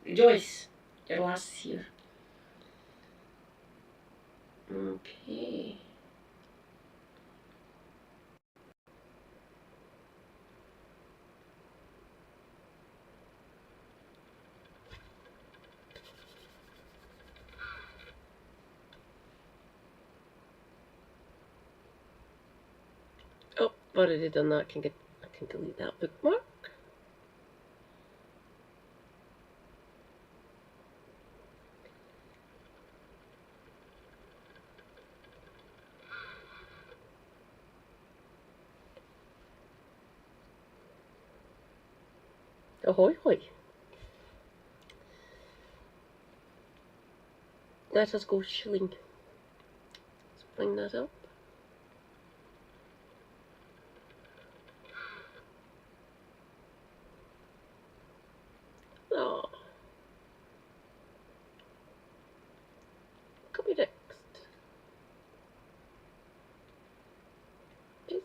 Rejoice, your last is here. Okay. Oh, I've already done that. I can delete that bookmark. Ahoy hoy. Let us go shilling. Let's bring that up. Oh. Copy text. Paste.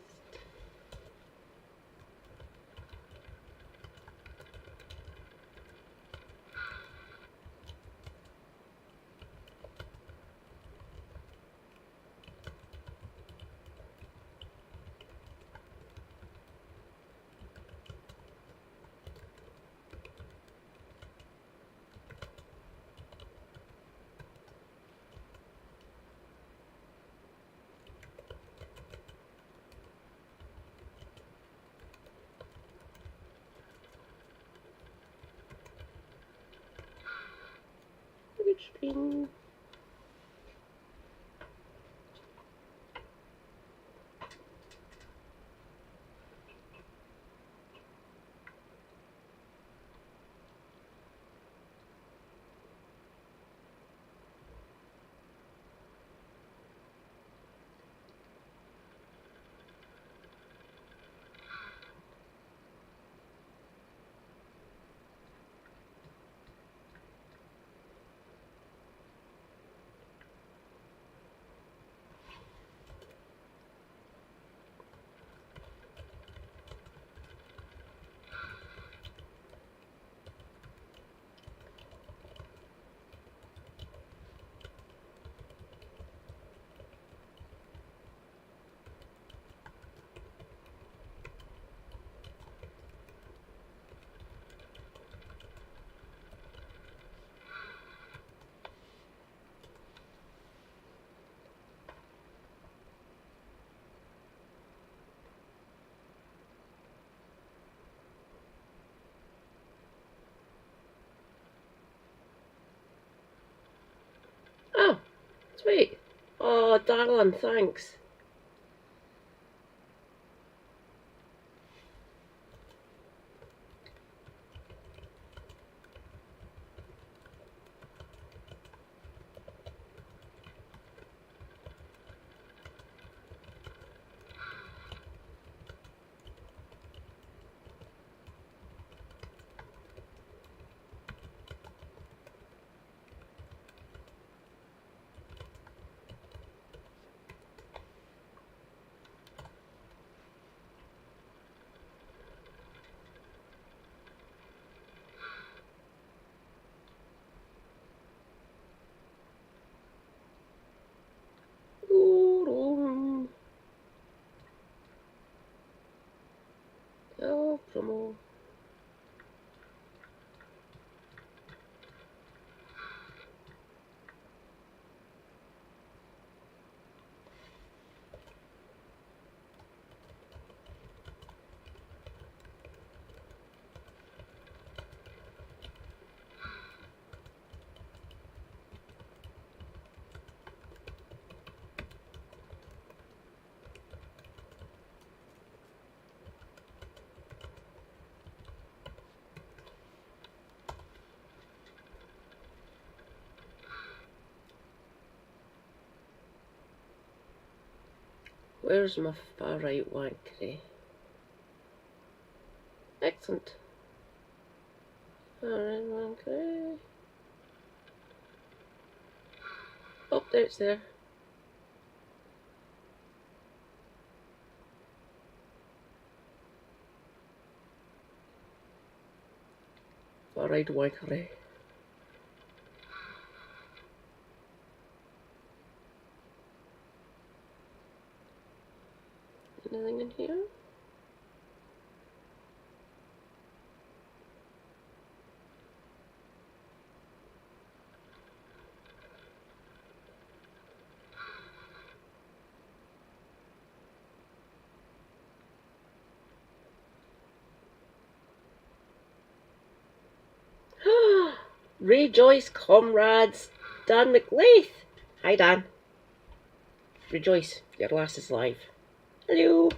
Screen. Oh, sweet. Oh, darling, thanks. Oh, promo. Where's my far right wankery? Excellent. Far right wankery. Oh, there it's there. Far right wankery. Rejoice, comrades. Dan McLeith. Hi, Dan. Rejoice, your lass is live. Hello.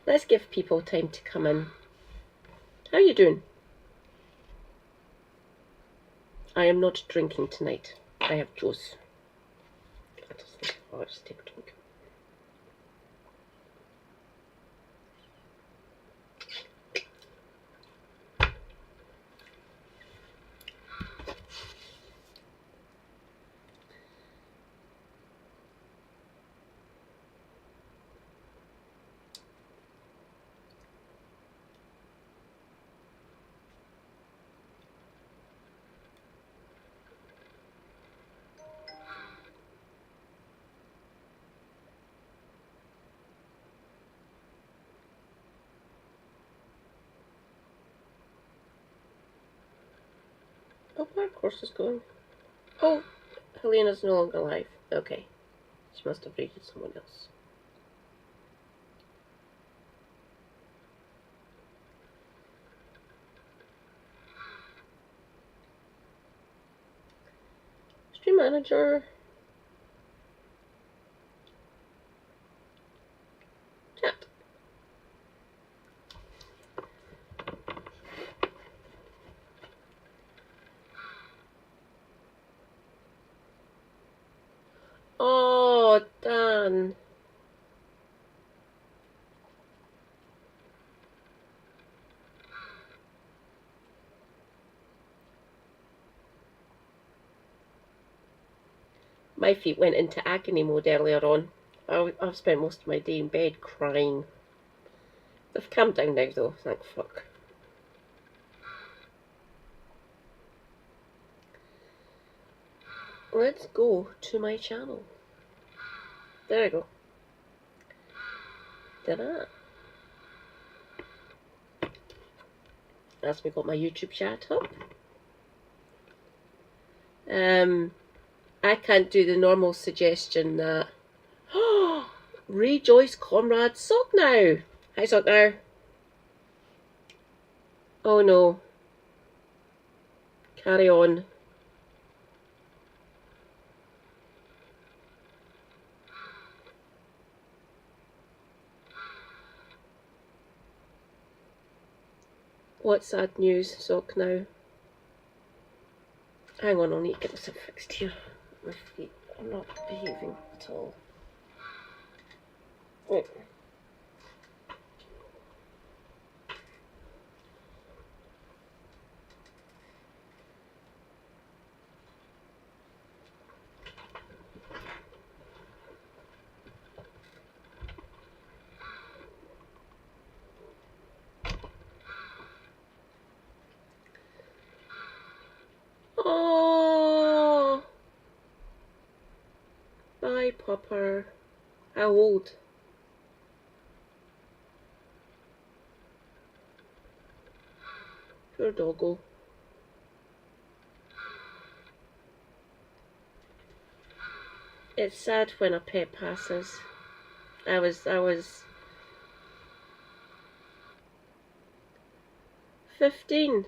Let's give people time to come in. How are you doing? I am not drinking tonight. I have juice. I'll just take a drink. Oh, my course is going. Oh, Helena's no longer alive. Okay. She must have raided someone else. Stream manager. Chat. Oh, Dan. My feet went into agony mode earlier on. I've spent most of my day in bed crying. They've calmed down now though, thank fuck. Let's go to my channel. There I go. Ta-da. That's me got my YouTube chat up. I can't do the normal suggestion that rejoice comrade Sock now. Hi Sock now. Oh no. Carry on. What's sad news, Sock now? Hang on, I'll need to get myself fixed here. My feet are not behaving at all. Wait. Oh, bye, Popper. How old? Poor doggo. It's sad when a pet passes. I was 15.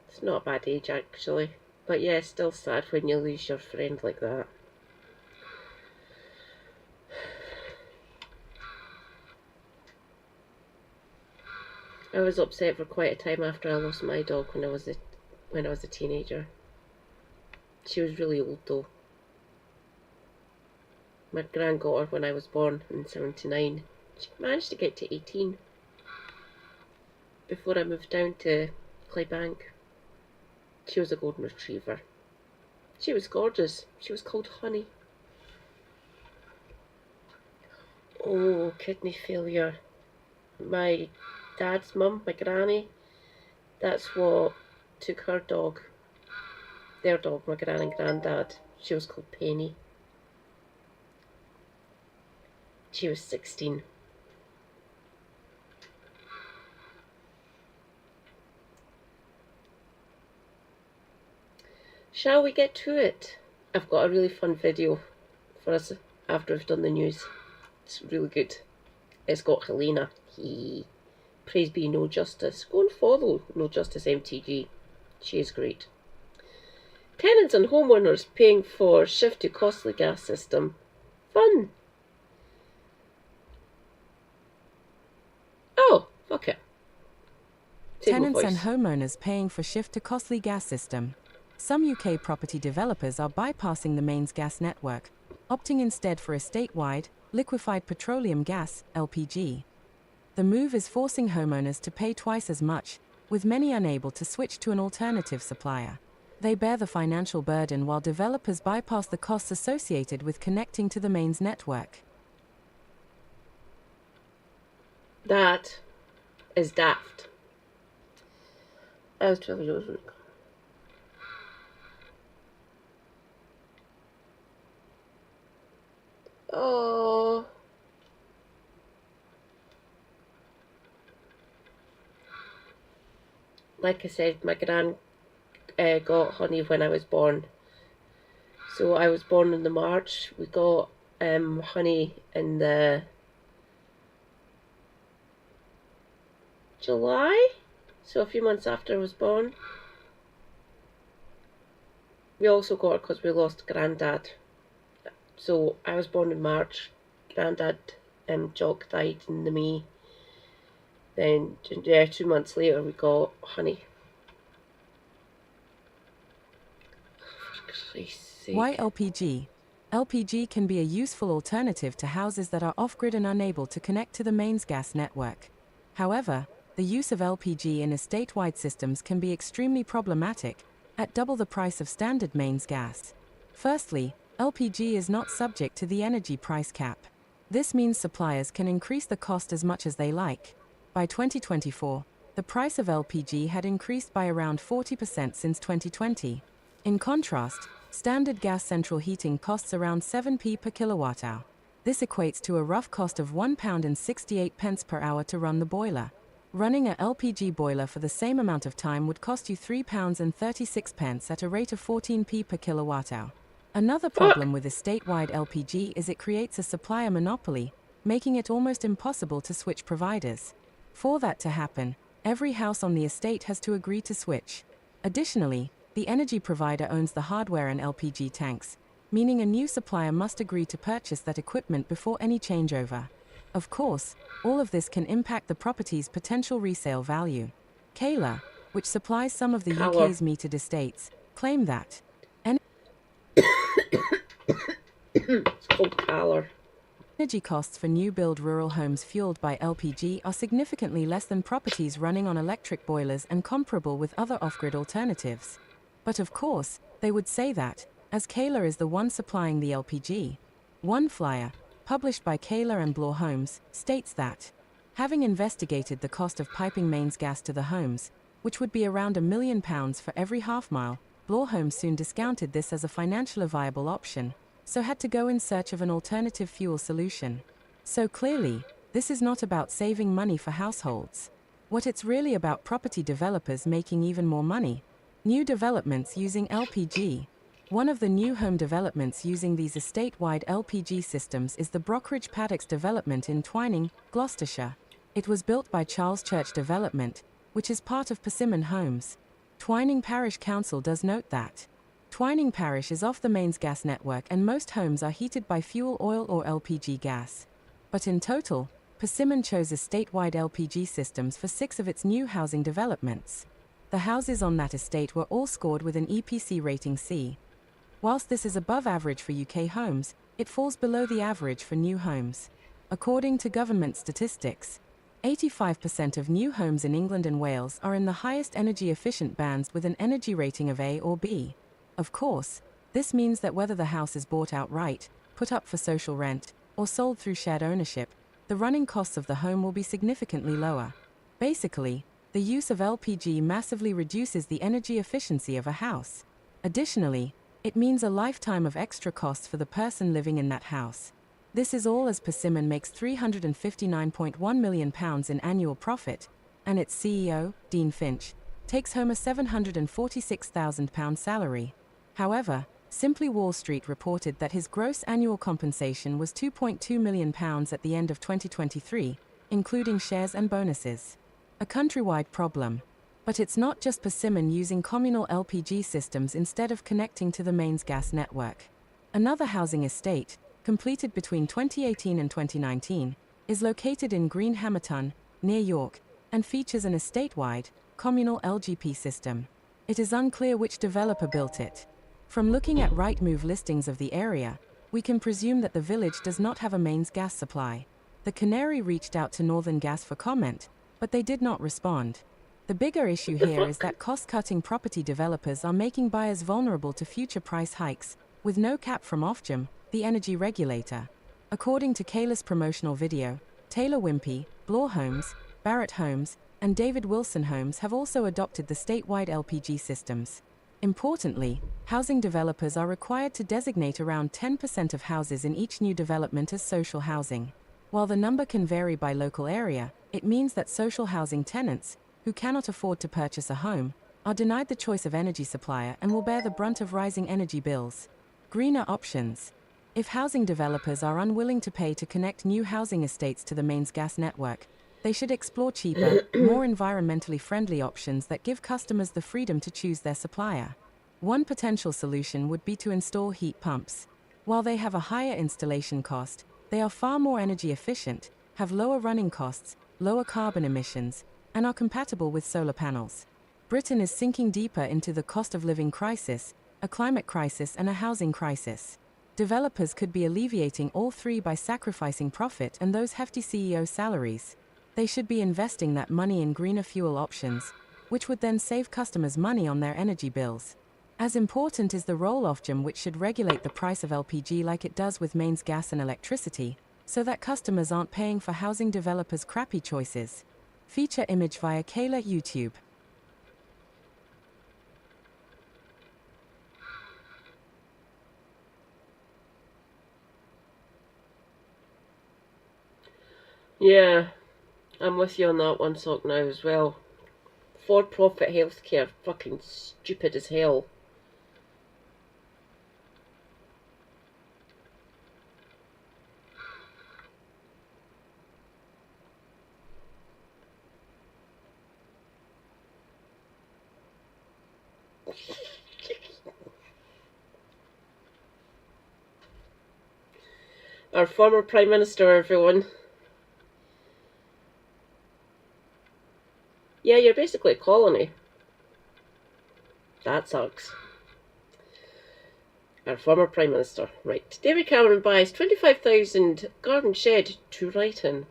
It's not a bad age actually. But yeah, still sad when you lose your friend like that. I was upset for quite a time after I lost my dog when I was a teenager. She was really old though. My gran got her when I was born in '79. She managed to get to 18 before I moved down to Clydebank. She was a golden retriever. She was gorgeous. She was called Honey. Oh, kidney failure. My dad's mum, my granny, that's what took her dog. Their dog, my gran and granddad. She was called Penny. She was 16. Shall we get to it? I've got a really fun video for us after we've done the news. It's really good. It's got Helena. Praise be No Justice. Go and follow No Justice MTG. She is great. Tenants and homeowners paying for shift to costly gas system. Fun. Oh, fuck it. Tenants and homeowners paying for shift to costly gas system. Some UK property developers are bypassing the mains gas network, opting instead for a statewide, liquefied petroleum gas, LPG. The move is forcing homeowners to pay twice as much, with many unable to switch to an alternative supplier. They bear the financial burden while developers bypass the costs associated with connecting to the mains network. That is daft. As to the oh. Like I said, my gran got honey when I was born. So I was born in the March. We got honey in the July. So a few months after I was born. We also got it because we lost Grandad. So I was born in March. Grandad, Jock, died in the May. Then 2 months later we got honey. For Christ's sake. Why LPG? LPG can be a useful alternative to houses that are off-grid and unable to connect to the mains gas network. However, the use of LPG in estate-wide systems can be extremely problematic, at double the price of standard mains gas. Firstly, LPG is not subject to the energy price cap. This means suppliers can increase the cost as much as they like. By 2024, the price of LPG had increased by around 40% since 2020. In contrast, standard gas central heating costs around 7p per kilowatt-hour. This equates to a rough cost of £1.68 per hour to run the boiler. Running a LPG boiler for the same amount of time would cost you £3.36 at a rate of 14p per kilowatt-hour. Another problem with estate-wide LPG is it creates a supplier monopoly, making it almost impossible to switch providers. For that to happen, every house on the estate has to agree to switch. Additionally, the energy provider owns the hardware and LPG tanks, meaning a new supplier must agree to purchase that equipment before any changeover. Of course, all of this can impact the property's potential resale value. Kayla, which supplies some of the UK's metered estates, claim that It's called Caller. Energy costs for new-build rural homes fueled by LPG are significantly less than properties running on electric boilers and comparable with other off-grid alternatives. But of course, they would say that, as Kayla is the one supplying the LPG. One flyer, published by Kayla and Bloor Homes, states that, having investigated the cost of piping mains gas to the homes, which would be around £1 million for every half-mile, Bloor Homes soon discounted this as a financially viable option, so had to go in search of an alternative fuel solution. So clearly, this is not about saving money for households. What it's really about property developers making even more money. New developments using LPG. One of the new home developments using these estate-wide LPG systems is the Brockridge Paddocks development in Twining, Gloucestershire. It was built by Charles Church Development, which is part of Persimmon Homes. Twining Parish Council does note that Twining Parish is off the mains gas network and most homes are heated by fuel oil or LPG gas. But in total, Persimmon chose estate-wide LPG systems for 6 of its new housing developments. The houses on that estate were all scored with an EPC rating C. Whilst this is above average for UK homes, it falls below the average for new homes. According to government statistics, 85% of new homes in England and Wales are in the highest energy-efficient bands with an energy rating of A or B. Of course, this means that whether the house is bought outright, put up for social rent, or sold through shared ownership, the running costs of the home will be significantly lower. Basically, the use of LPG massively reduces the energy efficiency of a house. Additionally, it means a lifetime of extra costs for the person living in that house. This is all as Persimmon makes £359.1 million in annual profit, and its CEO, Dean Finch, takes home a £746,000 salary. However, Simply Wall Street reported that his gross annual compensation was £2.2 million at the end of 2023, including shares and bonuses. a countrywide problem. But it's not just Persimmon using communal LPG systems instead of connecting to the mains gas network. Another housing estate, completed between 2018 and 2019, is located in Green Hamilton, near York, and features an estate-wide, communal LGP system. It is unclear which developer built it. From looking at Rightmove listings of the area, we can presume that the village does not have a mains gas supply. The Canary reached out to Northern Gas for comment, but they did not respond. The bigger issue here is that cost-cutting property developers are making buyers vulnerable to future price hikes, with no cap from Ofgem, the energy regulator. According to Kayla's promotional video, Taylor Wimpey, Bloor Homes, Barrett Homes, and David Wilson Homes have also adopted the statewide LPG systems. Importantly, housing developers are required to designate around 10% of houses in each new development as social housing. While the number can vary by local area, it means that social housing tenants, who cannot afford to purchase a home, are denied the choice of energy supplier and will bear the brunt of rising energy bills. Greener options. If housing developers are unwilling to pay to connect new housing estates to the mains gas network, they should explore cheaper, more environmentally friendly options that give customers the freedom to choose their supplier. One potential solution would be to install heat pumps. While they have a higher installation cost, they are far more energy efficient, have lower running costs, lower carbon emissions, and are compatible with solar panels. Britain is sinking deeper into the cost of living crisis, a climate crisis, and a housing crisis. Developers could be alleviating all three by sacrificing profit and those hefty CEO salaries. They should be investing that money in greener fuel options, which would then save customers money on their energy bills. As important is the role of Ofgem, which should regulate the price of LPG like it does with mains gas and electricity, so that customers aren't paying for housing developers' crappy choices. Feature image via Kayla YouTube. Yeah, I'm with you on that one, Sock, now as well. For-profit healthcare, fucking stupid as hell. Our former Prime Minister, everyone. Yeah, you're basically a colony. That sucks. Our former Prime Minister. Right. David Cameron buys 25,000 garden shed to write in.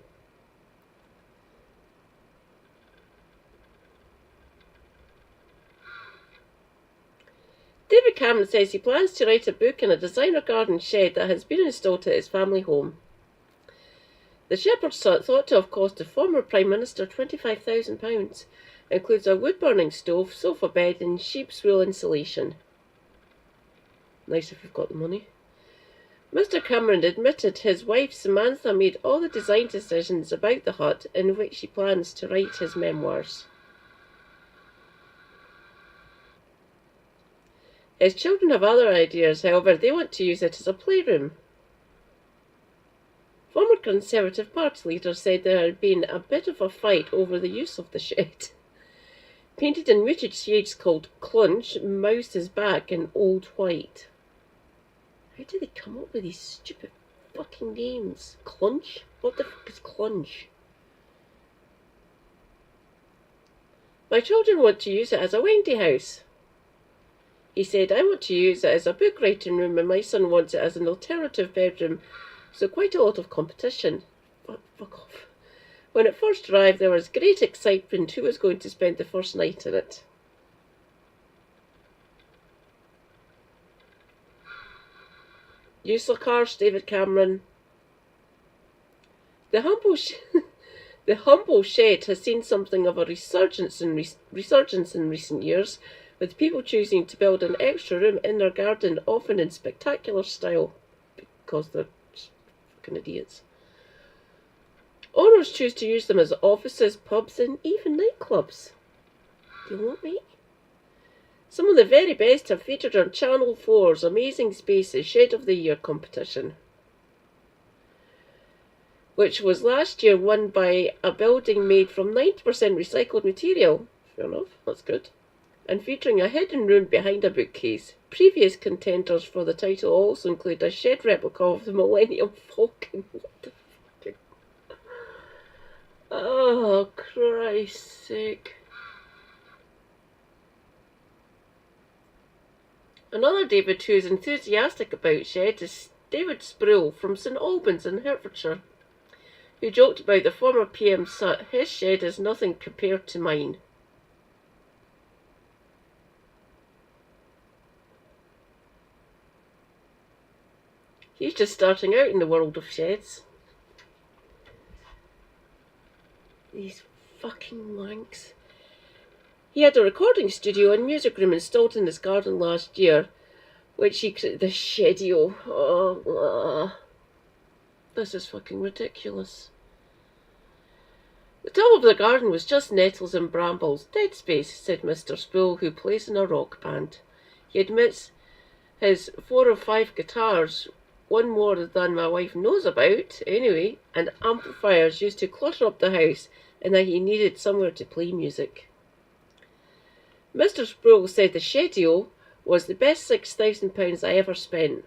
David Cameron says he plans to write a book in a designer garden shed that has been installed at his family home. The shepherd's hut, thought to have cost the former Prime Minister £25,000, includes a wood-burning stove, sofa bed and sheep's wool insulation. Nice if you've got the money. Mr. Cameron admitted his wife Samantha made all the design decisions about the hut, in which he plans to write his memoirs. His children have other ideas, however. They want to use it as a playroom. Former Conservative Party leader said there had been a bit of a fight over the use of the shed. Painted in muted shades called Clunch, moused his back in old white. How do they come up with these stupid fucking names? Clunch? What the fuck is Clunch? My children want to use it as a Wendy house. He said, I want to use it as a book writing room and my son wants it as an alternative bedroom, so quite a lot of competition. Fuck off. When it first arrived, there was great excitement who was going to spend the first night in it. Useless cars, David Cameron. The humble shed has seen something of a resurgence in recent years, with people choosing to build an extra room in their garden, often in spectacular style, because they're fucking idiots. Owners choose to use them as offices, pubs, and even nightclubs. Do you want me? Some of the very best have featured on Channel 4's Amazing Spaces Shed of the Year competition. which was last year won by a building made from 90% recycled material. Fair enough, that's good. And featuring a hidden room behind a bookcase. Previous contenders for the title also include a shed replica of the Millennium Falcon. What the fucking... Oh, Christ's sake. Another David who is enthusiastic about shed is David Sproul from St Albans in Hertfordshire, who joked about the former PM's son. His shed is nothing compared to mine. He's just starting out in the world of sheds. These fucking wanks. He had a recording studio and music room installed in his garden last year, which he created. The shedio. Oh, this is fucking ridiculous. The top of the garden was just nettles and brambles. Dead space, said Mr. Spool, who plays in a rock band. He admits his 4 or 5 guitars, one more than my wife knows about, anyway, and amplifiers used to clutter up the house, and that he needed somewhere to play music. Mr. Sproul said the shedio was the best £6,000 I ever spent.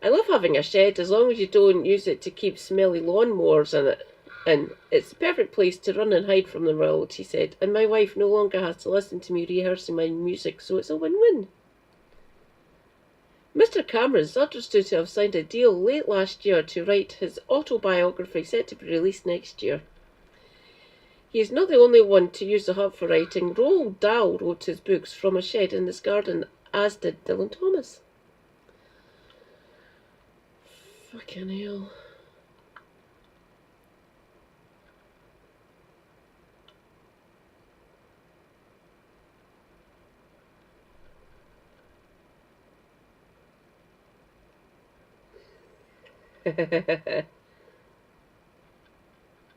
I love having a shed as long as you don't use it to keep smelly lawnmowers in it. And it's the perfect place to run and hide from the world, he said, and my wife no longer has to listen to me rehearsing my music, so it's a win-win. Mr. Cameron is understood to have signed a deal late last year to write his autobiography set to be released next year. He is not the only one to use the hub for writing. Roald Dahl wrote his books from a shed in his garden, as did Dylan Thomas. Fucking hell.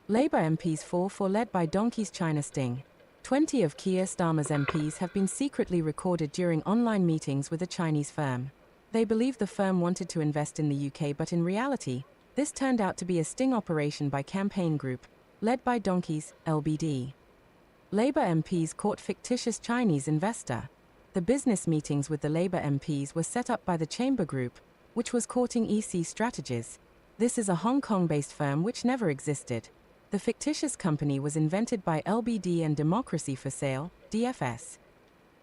Labour MPs fall for led by Donkey's China sting. 20 of Keir Starmer's MPs have been secretly recorded during online meetings with a Chinese firm. They believe the firm wanted to invest in the UK, but in reality, this turned out to be a sting operation by Campaign Group, led by Donkey's LBD. Labour MPs caught fictitious Chinese investor. The business meetings with the Labour MPs were set up by the Chamber Group, which was courting EC strategies. This is a Hong Kong-based firm which never existed. The fictitious company was invented by LBD and Democracy for Sale, DFS.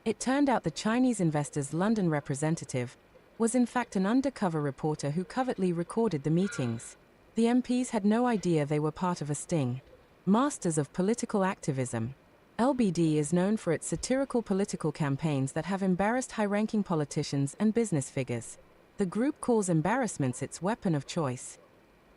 It turned out the Chinese investor's London representative was in fact an undercover reporter who covertly recorded the meetings. The MPs had no idea they were part of a sting. Masters of political activism. LBD is known for its satirical political campaigns that have embarrassed high-ranking politicians and business figures. The group calls embarrassments its weapon of choice.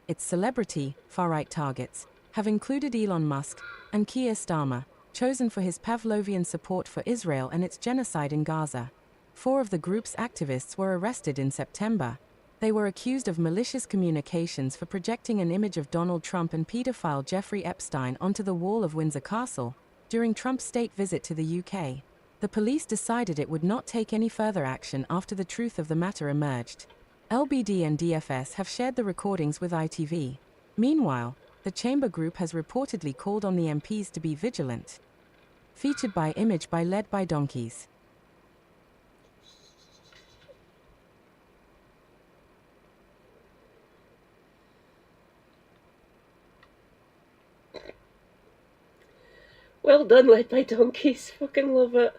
Its celebrity, far-right targets, have included Elon Musk and Keir Starmer, chosen for his Pavlovian support for Israel and its genocide in Gaza. 4 of the group's activists were arrested in September. They were accused of malicious communications for projecting an image of Donald Trump and pedophile Jeffrey Epstein onto the wall of Windsor Castle during Trump's state visit to the UK. The police decided it would not take any further action after the truth of the matter emerged. LBD and DFS have shared the recordings with ITV. Meanwhile, the Chamber Group has reportedly called on the MPs to be vigilant. Featured by image by led by Donkeys. Well done, led by Donkeys. Fucking love it.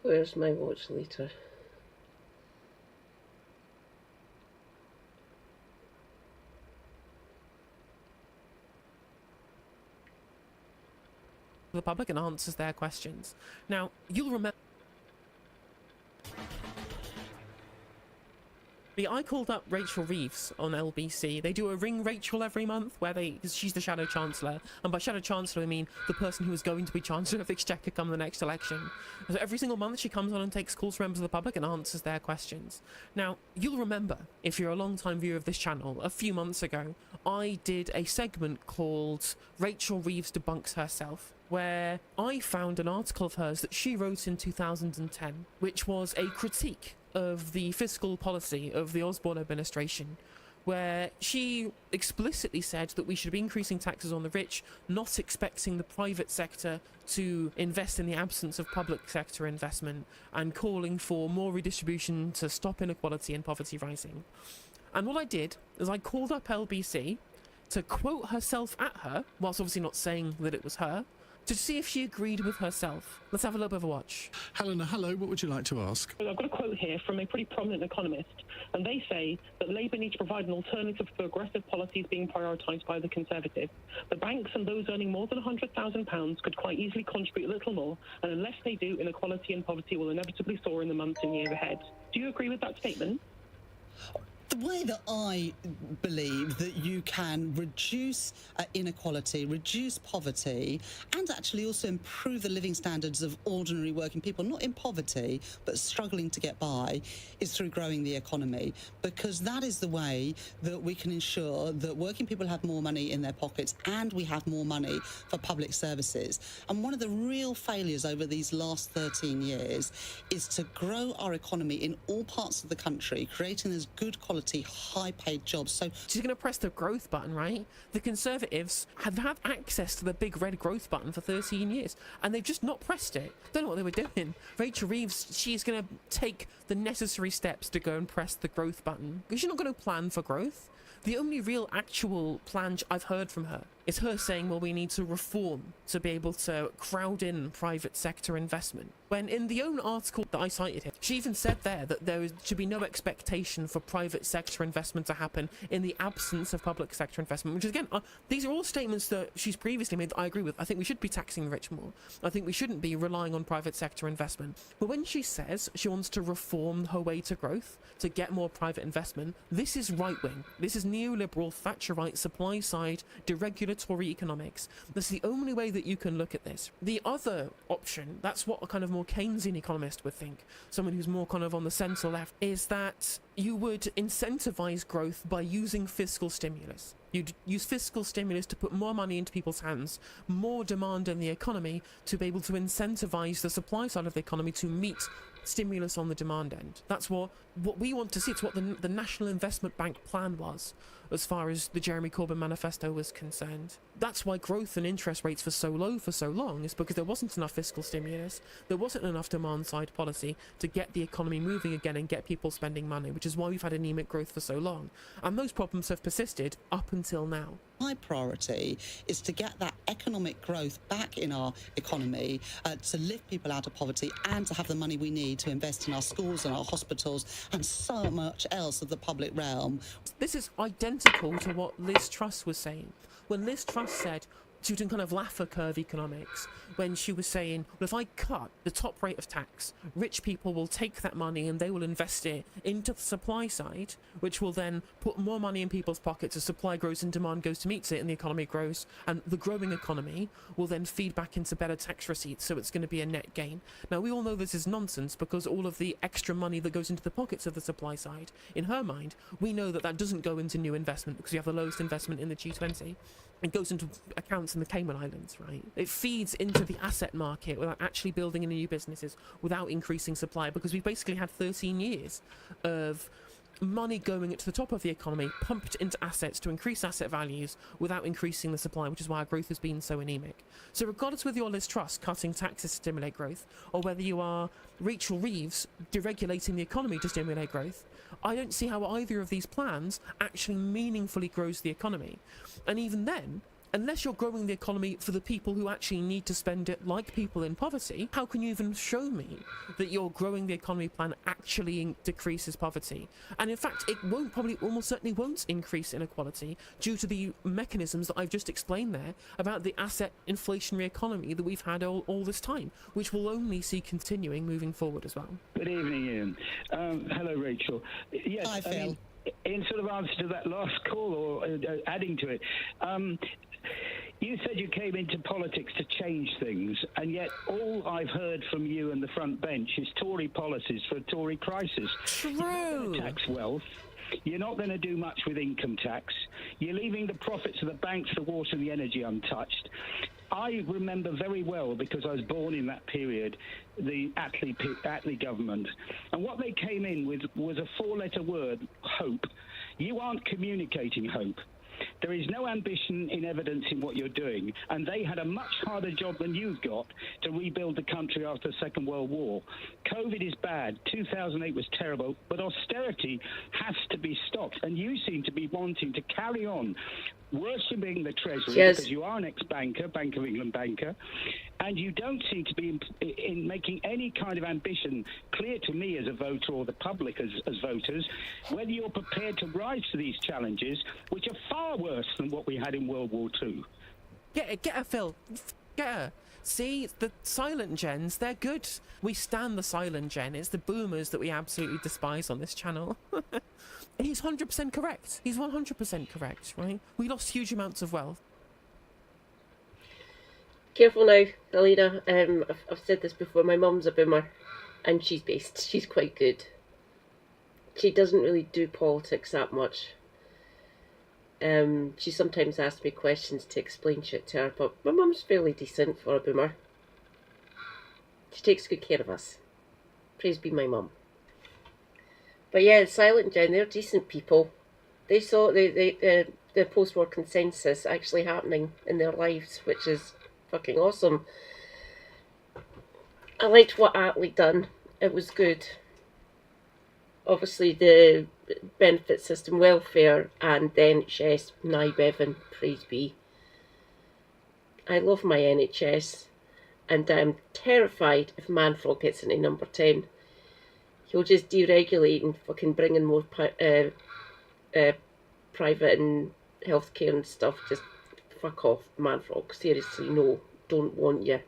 Where's my watch later? The public and answers their questions. Now, you'll remember I called up Rachel Reeves on LBC. They do a Ring Rachel every month where she's the Shadow Chancellor. And by Shadow Chancellor, I mean the person who is going to be Chancellor of the Exchequer come the next election. So every single month she comes on and takes calls from members of the public and answers their questions. Now, you'll remember, if you're a long-time viewer of this channel, a few months ago, I did a segment called Rachel Reeves Debunks Herself, where I found an article of hers that she wrote in 2010, which was a critique of the fiscal policy of the Osborne administration, where she explicitly said that we should be increasing taxes on the rich, not expecting the private sector to invest in the absence of public sector investment, and calling for more redistribution to stop inequality and poverty rising. And what I did is I called up LBC to quote herself at her, whilst obviously not saying that it was her, to see if she agreed with herself. Let's have a little bit of a watch. Helena, hello, what would you like to ask? I've got a quote here from a pretty prominent economist, and they say that Labour needs to provide an alternative to aggressive policies being prioritised by the Conservatives. The banks and those earning more than £100,000 could quite easily contribute a little more, and unless they do, inequality and poverty will inevitably soar in the months and years ahead. Do you agree with that statement? The way that I believe that you can reduce inequality, reduce poverty, and actually also improve the living standards of ordinary working people, not in poverty, but struggling to get by, is through growing the economy. Because that is the way that we can ensure that working people have more money in their pockets and we have more money for public services. And one of the real failures over these last 13 years is to grow our economy in all parts of the country, creating those good quality, high-paid jobs. So she's going to press the growth button, right? The Conservatives have had access to the big red growth button for 13 years, and they've just not pressed it. Don't know what they were doing. Rachel Reeves, she's going to take the necessary steps to go and press the growth button, because she's not going to plan for growth. The only real actual plan I've heard from her is her saying, well, we need to reform to be able to crowd in private sector investment. When in the own article that I cited here, she even said there that there should be no expectation for private sector investment to happen in the absence of public sector investment, which is, again, these are all statements that she's previously made that I agree with. I think we should be taxing the rich more. I think we shouldn't be relying on private sector investment. But when she says she wants to reform her way to growth, to get more private investment, this is right-wing. This is neoliberal, Thatcherite, supply-side, deregulatory economics. That's the only way that you can look at this. The other option, that's what a kind of more Keynesian economist would think, someone who's more kind of on the centre left, is that you would incentivize growth by using fiscal stimulus. You'd use fiscal stimulus to put more money into people's hands, more demand in the economy, to be able to incentivize the supply side of the economy to meet stimulus on the demand end. That's what we want to see. It's what the National Investment Bank plan was, as far as the Jeremy Corbyn manifesto was concerned. That's why growth and interest rates were so low for so long, is because there wasn't enough fiscal stimulus, there wasn't enough demand side policy to get the economy moving again and get people spending money, which is why we've had anemic growth for so long. And those problems have persisted up until now. my priority is to get that economic growth back in our economy, to lift people out of poverty and to have the money we need to invest in our schools and our hospitals and so much else of the public realm. This is identical to what Liz Truss was saying. When Liz Truss said, she was doing kind of Laffer curve economics, when she was saying, well, if I cut the top rate of tax, rich people will take that money and they will invest it into the supply side, which will then put more money in people's pockets as supply grows and demand goes to meet it and the economy grows, and the growing economy will then feed back into better tax receipts, so it's going to be a net gain. Now, we all know this is nonsense because all of the extra money that goes into the pockets of the supply side, in her mind, we know that that doesn't go into new investment because you have the lowest investment in the G20. It goes into accounts in the Cayman Islands, right? It feeds into the asset market without actually building any new businesses, without increasing supply, because we've basically had 13 years of money going into the top of the economy, pumped into assets to increase asset values without increasing the supply, which is why our growth has been so anemic. So regardless whether you're Liz Truss cutting taxes to stimulate growth, or whether you are Rachel Reeves deregulating the economy to stimulate growth, I don't see how either of these plans actually meaningfully grows the economy. And even then, unless you're growing the economy for the people who actually need to spend it, like people in poverty, how can you even show me that your growing the economy plan actually decreases poverty? And in fact, it won't, probably almost certainly won't increase inequality due to the mechanisms that I've just explained there about the asset inflationary economy that we've had all this time, which we'll only see continuing moving forward as well. Good evening, Ian. Hello, Rachel. Yes, Hi, Phil. In sort of answer to that last call, or adding to it, you said you came into politics to change things, and yet all I've heard from you and the front bench is Tory policies for a Tory crisis. True. Tax wealth. You're not going to do much with income tax. You're leaving the profits of the banks, the water and the energy untouched. I remember very well, because I was born in that period, the Attlee government. And what they came in with was a four-letter word, hope. You aren't communicating hope. There is no ambition in evidence in what you're doing, and they had a much harder job than you've got to rebuild the country after the Second World War. COVID is bad. 2008 was terrible, but austerity has to be stopped, and you seem to be wanting to carry on worshipping the Treasury because you are an ex-banker, Bank of England banker, and you don't seem to be in making any kind of ambition clear to me as a voter or the public as voters, whether you're prepared to rise to these challenges, which are far worse than what we had in World War II. Get her, Phil. Get her. See, the silent gens, they're good. We stand the silent gen. It's the boomers that we absolutely despise on this channel. He's 100% correct. He's 100% correct, right? We lost huge amounts of wealth. Careful now, Helena. I've said this before. My mum's a boomer, and she's quite good. She doesn't really do politics that much. She sometimes asks me questions to explain shit to her, but my mum's fairly decent for a boomer. She takes good care of us. Praise be my mum. But yeah, Silent Gen, they're decent people. They saw the post-war consensus actually happening in their lives, which is fucking awesome. I liked what Attlee done. It was good. Obviously, the benefit system, welfare, and the NHS, Nye Bevan, praise be. I love my NHS, and I'm terrified if Manfrog gets into number 10. He'll just deregulate and fucking bring in more private and healthcare and stuff. Just fuck off, Manfrog. Seriously, no, don't want you.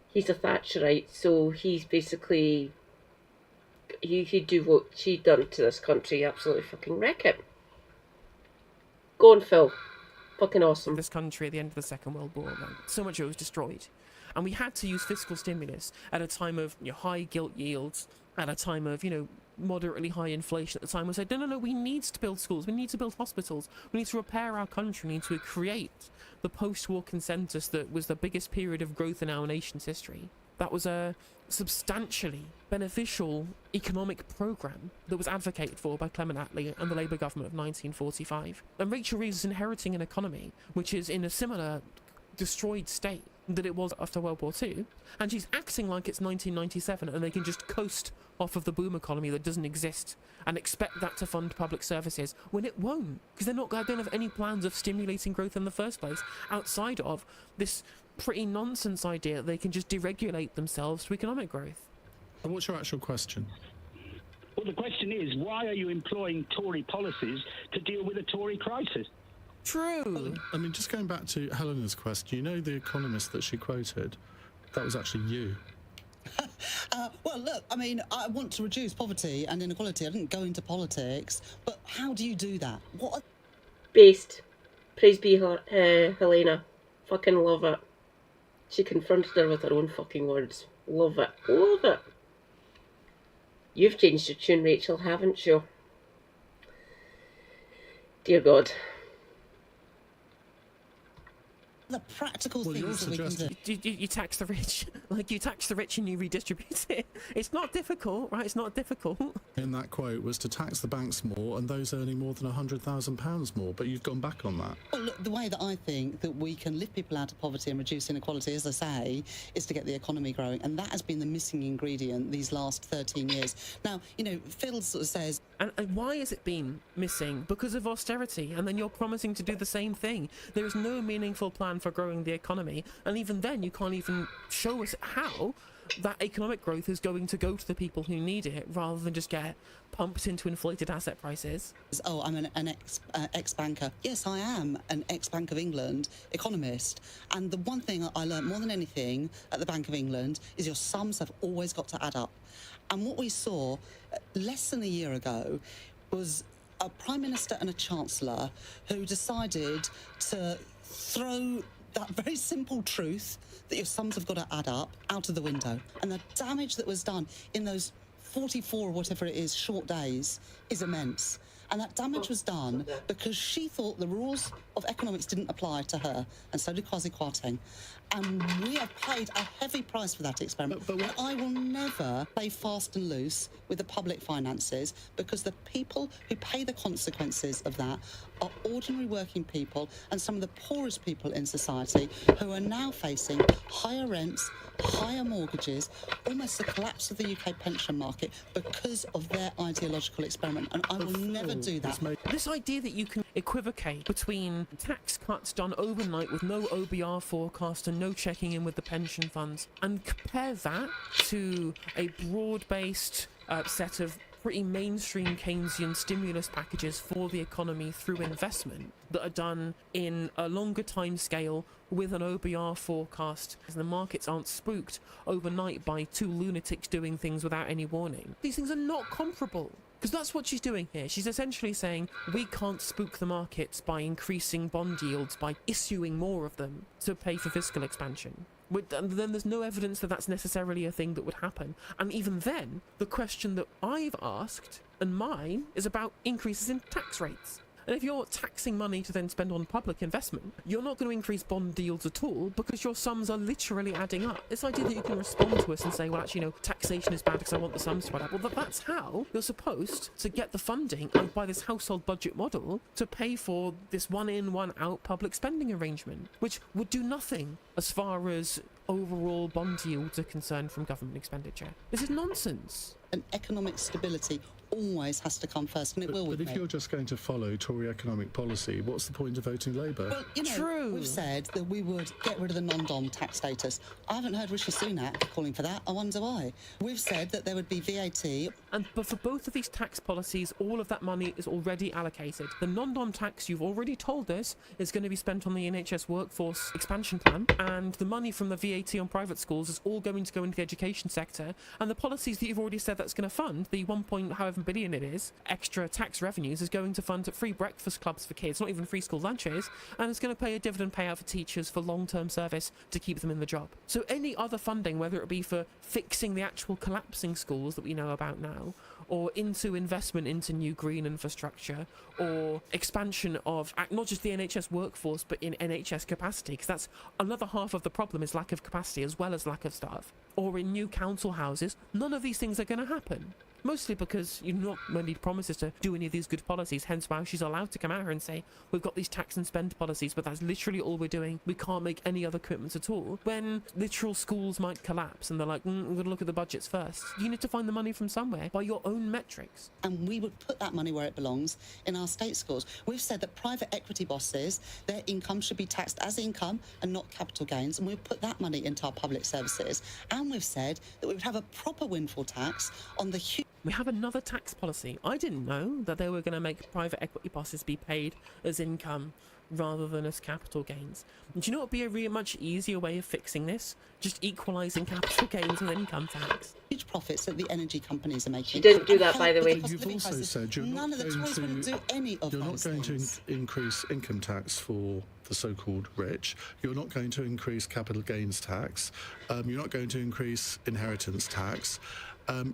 He's a Thatcherite, so he's basically... He'd do what she done to this country, absolutely fucking wreck it. Go on, Phil. Fucking awesome. This country at the end of the Second World War, man. So much of it was destroyed. And we had to use fiscal stimulus at a time of high gilt yields, at a time of, moderately high inflation. At the time we said, no, we need to build schools, we need to build hospitals, we need to repair our country, we need to create the post-war consensus that was the biggest period of growth in our nation's history. That was a substantially beneficial economic programme that was advocated for by Clement Attlee and the Labour government of 1945. And Rachel Reeves is inheriting an economy which is in a similar destroyed state that it was after World War II, and she's acting like it's 1997 and they can just coast off of the boom economy that doesn't exist and expect that to fund public services when it won't, because they don't have any plans of stimulating growth in the first place outside of this pretty nonsense idea that they can just deregulate themselves to economic growth. And what's your actual question? Well, the question is, why are you employing Tory policies to deal with a Tory crisis? True. I mean, just going back to Helena's question, the economist that she quoted, that was actually you. Well, look, I mean, I want to reduce poverty and inequality. I didn't go into politics, but how do you do that? Based. Praise be Helena. Fucking love it. She confronted her with her own fucking words. Love it. Love it. You've changed your tune, Rachel, haven't you? Dear God. The practical Well, things that we can do. You tax the rich Like, you tax the rich and you redistribute it. It's not difficult, right? It's not difficult. In that quote was to tax the banks more and those earning more than £100,000 more, but you've gone back on that. Well, look, the way that I think that we can lift people out of poverty and reduce inequality, as I say, is to get the economy growing. And that has been the missing ingredient these last 13 years. Now, you know, Phil sort of says... And why has it been missing? Because of austerity. And then you're promising to do the same thing. There is no meaningful plan for growing the economy. And even then, you can't even show us how that economic growth is going to go to the people who need it, rather than just get pumped into inflated asset prices. Oh, I'm an ex-banker. Yes, I am an ex-Bank of England economist. And the one thing I learned more than anything at the Bank of England is your sums have always got to add up. And what we saw less than a year ago was a Prime Minister and a Chancellor who decided to throw that very simple truth that your sums have got to add up out of the window. And the damage that was done in those 44 or whatever it is short days is immense. And that damage was done because she thought the rules of economics didn't apply to her, and so did Kwasi Kwarteng. And we have paid a heavy price for that experiment. But I will never play fast and loose with the public finances, because the people who pay the consequences of that are ordinary working people and some of the poorest people in society, who are now facing higher rents, higher mortgages, almost the collapse of the UK pension market because of their ideological experiment. And I will never do that. This idea that you can equivocate between tax cuts done overnight with no OBR forecast and no checking in with the pension funds, and compare that to a broad-based set of pretty mainstream Keynesian stimulus packages for the economy through investment that are done in a longer time scale with an OBR forecast, and the markets aren't spooked overnight by two lunatics doing things without any warning. These things are not comparable. Because that's what she's doing here. She's essentially saying we can't spook the markets by increasing bond yields, by issuing more of them to pay for fiscal expansion. And then there's no evidence that that's necessarily a thing that would happen. And even then, the question that I've asked, and mine, is about increases in tax rates. And if you're taxing money to then spend on public investment, you're not going to increase bond yields at all, because your sums are literally adding up. This idea that you can respond to us and say, well, actually, you know, taxation is bad because I want the sums to add up. Well, that's how you're supposed to get the funding out by this household budget model to pay for this one-in, one-out public spending arrangement, which would do nothing as far as overall bond yields are concerned from government expenditure. This is nonsense. And economic stability always has to come first, and it will with me. But if you're just going to follow Tory economic policy, what's the point of voting Labour? Well, you know, True. We've said that we would get rid of the non-dom tax status. I haven't heard Rishi Sunak calling for that. I wonder why. We've said that there would be VAT. But for both of these tax policies, all of that money is already allocated. The non-dom tax, you've already told us, is going to be spent on the NHS workforce expansion plan, and the money from the VAT on private schools is all going to go into the education sector, and the policies that you've already said that's going to fund, the 1 point however billion it is, extra tax revenues, is going to fund free breakfast clubs for kids, not even free school lunches, and it's going to pay a dividend payout for teachers for long-term service to keep them in the job. So any other funding, whether it be for fixing the actual collapsing schools that we know about now, or into investment into new green infrastructure, or expansion of not just the NHS workforce but in NHS capacity, because that's another half of the problem, is lack of capacity as well as lack of staff, or in new council houses, none of these things are going to happen. Mostly because you're not made promises to do any of these good policies, hence why she's allowed to come out here and say, we've got these tax and spend policies, but that's literally all we're doing. We can't make any other commitments at all. When literal schools might collapse and they're like, we're going to look at the budgets first. You need to find the money from somewhere by your own metrics. And we would put that money where it belongs, in our state schools. We've said that private equity bosses, their income should be taxed as income and not capital gains, and we've put that money into our public services. And we've said that we would have a proper windfall tax on the huge... We have another tax policy. I didn't know that they were going to make private equity bosses be paid as income rather than as capital gains. And do you know what would be a much easier way of fixing this? Just equalising capital gains and income tax. Huge profits that the energy companies are making. She didn't do that, by the way. You've also said you're none not of the going Tories wouldn't do any of you're not those going to things. increase income tax for the so-called rich. You're not going to increase capital gains tax. You're not going to increase inheritance tax.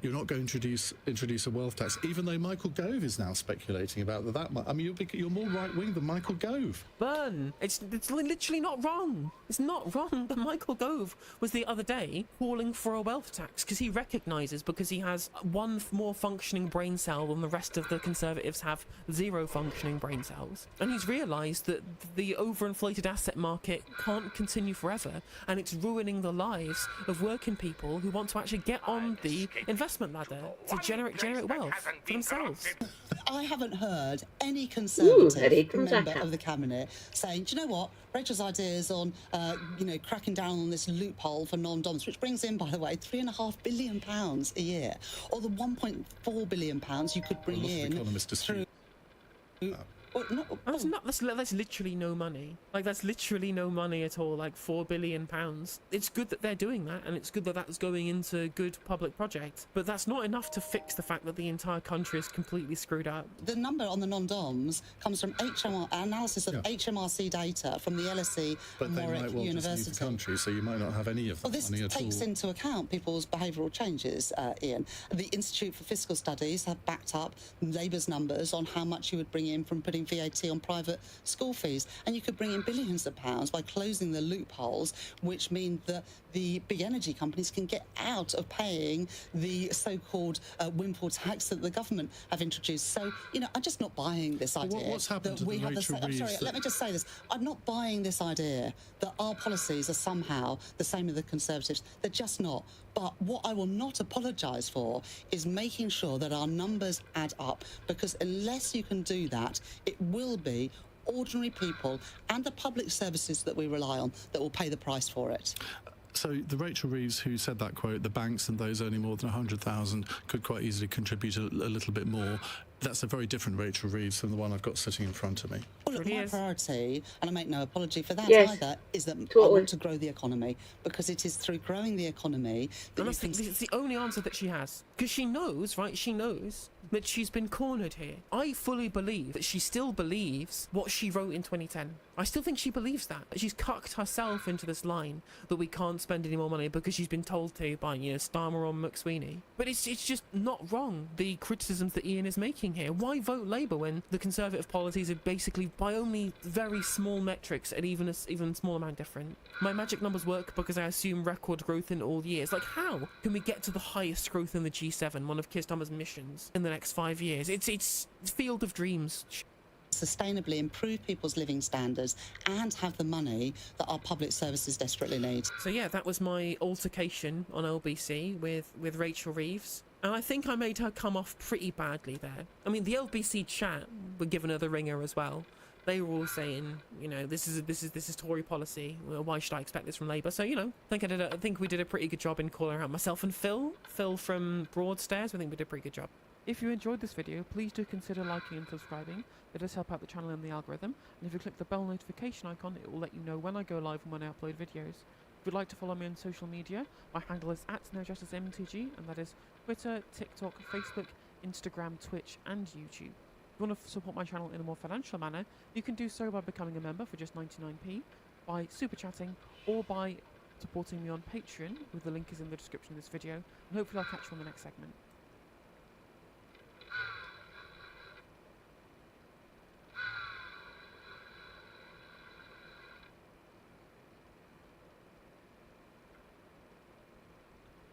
you're not going to introduce a wealth tax, even though Michael Gove is now speculating about that. I mean, you're more right-wing than Michael Gove. Burn! It's literally not wrong. It's not wrong that Michael Gove was the other day calling for a wealth tax because he recognises, because he has one more functioning brain cell than the rest of the Conservatives have 0 functioning brain cells, and he's realised that the overinflated asset market can't continue forever, and it's ruining the lives of working people who want to actually get on the investment ladder to generate wealth for themselves. I haven't heard any Conservative Ooh, member of the Cabinet saying, do you know what, Rachel's ideas on, cracking down on this loophole for non-doms, which brings in, by the way, £3.5 billion a year, or the £1.4 billion you could bring in through... That's literally no money. Like, that's literally no money at all. Like, £4 billion. It's good that they're doing that, and it's good that that's going into good public projects. But that's not enough to fix the fact that the entire country is completely screwed up. The number on the non-doms comes from analysis of HMRC data from the LSE and Warwick University. The country, so you might not have any of that money at all. This takes into account people's behavioural changes, Ian. The Institute for Fiscal Studies have backed up Labour's numbers on how much you would bring in from putting VAT on private school fees, and you could bring in billions of pounds by closing the loopholes, which mean that the big energy companies can get out of paying the so-called windfall tax that the government have introduced. So, I'm just not buying this idea. What's happened to we the have Rachel I'm sorry, Reeves let me just say this. I'm not buying this idea that our policies are somehow the same as the Conservatives. They're just not. But what I will not apologise for is making sure that our numbers add up, because unless you can do that, it will be ordinary people and the public services that we rely on that will pay the price for it. So the Rachel Reeves who said that quote, the banks and those earning more than 100,000 could quite easily contribute a little bit more. That's a very different Rachel Reeves than the one I've got sitting in front of me. Well, look, my priority, and I make no apology for that either, is that I want to grow the economy, because it is through growing the economy that it's the only answer that she has. Because she knows, right? She knows that she's been cornered here. I fully believe that she still believes what she wrote in 2010. I still think she believes that. She's cucked herself into this line that we can't spend any more money because she's been told to by, Starmer or McSweeney. But it's just not wrong, the criticisms that Ian is making here. Why vote Labour when the Conservative policies are basically by only very small metrics and even small amount different? My magic numbers work because I assume record growth in all years. Like, how can we get to the highest growth in the G7, one of Keir Starmer's missions, in the next 5 years? It's field of dreams. Sustainably improve people's living standards and have the money that our public services desperately need. So yeah, that was my altercation on LBC with Rachel Reeves. And I think I made her come off pretty badly there. I mean, the LBC chat were giving her the ringer as well. They were all saying, this is Tory policy. Well, why should I expect this from Labour? So, I think we did a pretty good job in calling out myself and Phil from Broadstairs. I think we did a pretty good job. If you enjoyed this video, please do consider liking and subscribing. It does help out the channel and the algorithm. And if you click the bell notification icon, it will let you know when I go live and when I upload videos. If you'd like to follow me on social media, my handle is @NoJusticeMTG, and that is Twitter, TikTok, Facebook, Instagram, Twitch, and YouTube. If you want to support my channel in a more financial manner, you can do so by becoming a member for just 99p, by super chatting, or by supporting me on Patreon, with the link is in the description of this video, and hopefully I'll catch you on the next segment.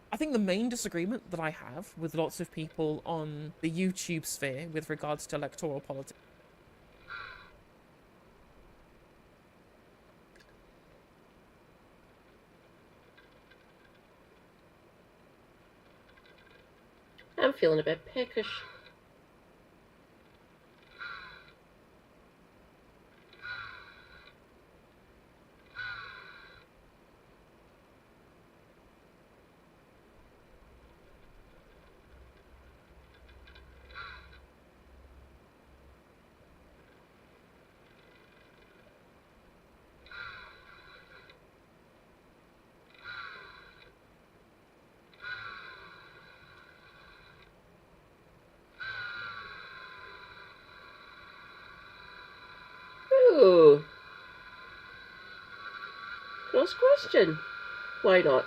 I think the main disagreement that I have with lots of people on the YouTube sphere with regards to electoral politics I'm feeling a bit peckish. Ooh. Cross question. Why not?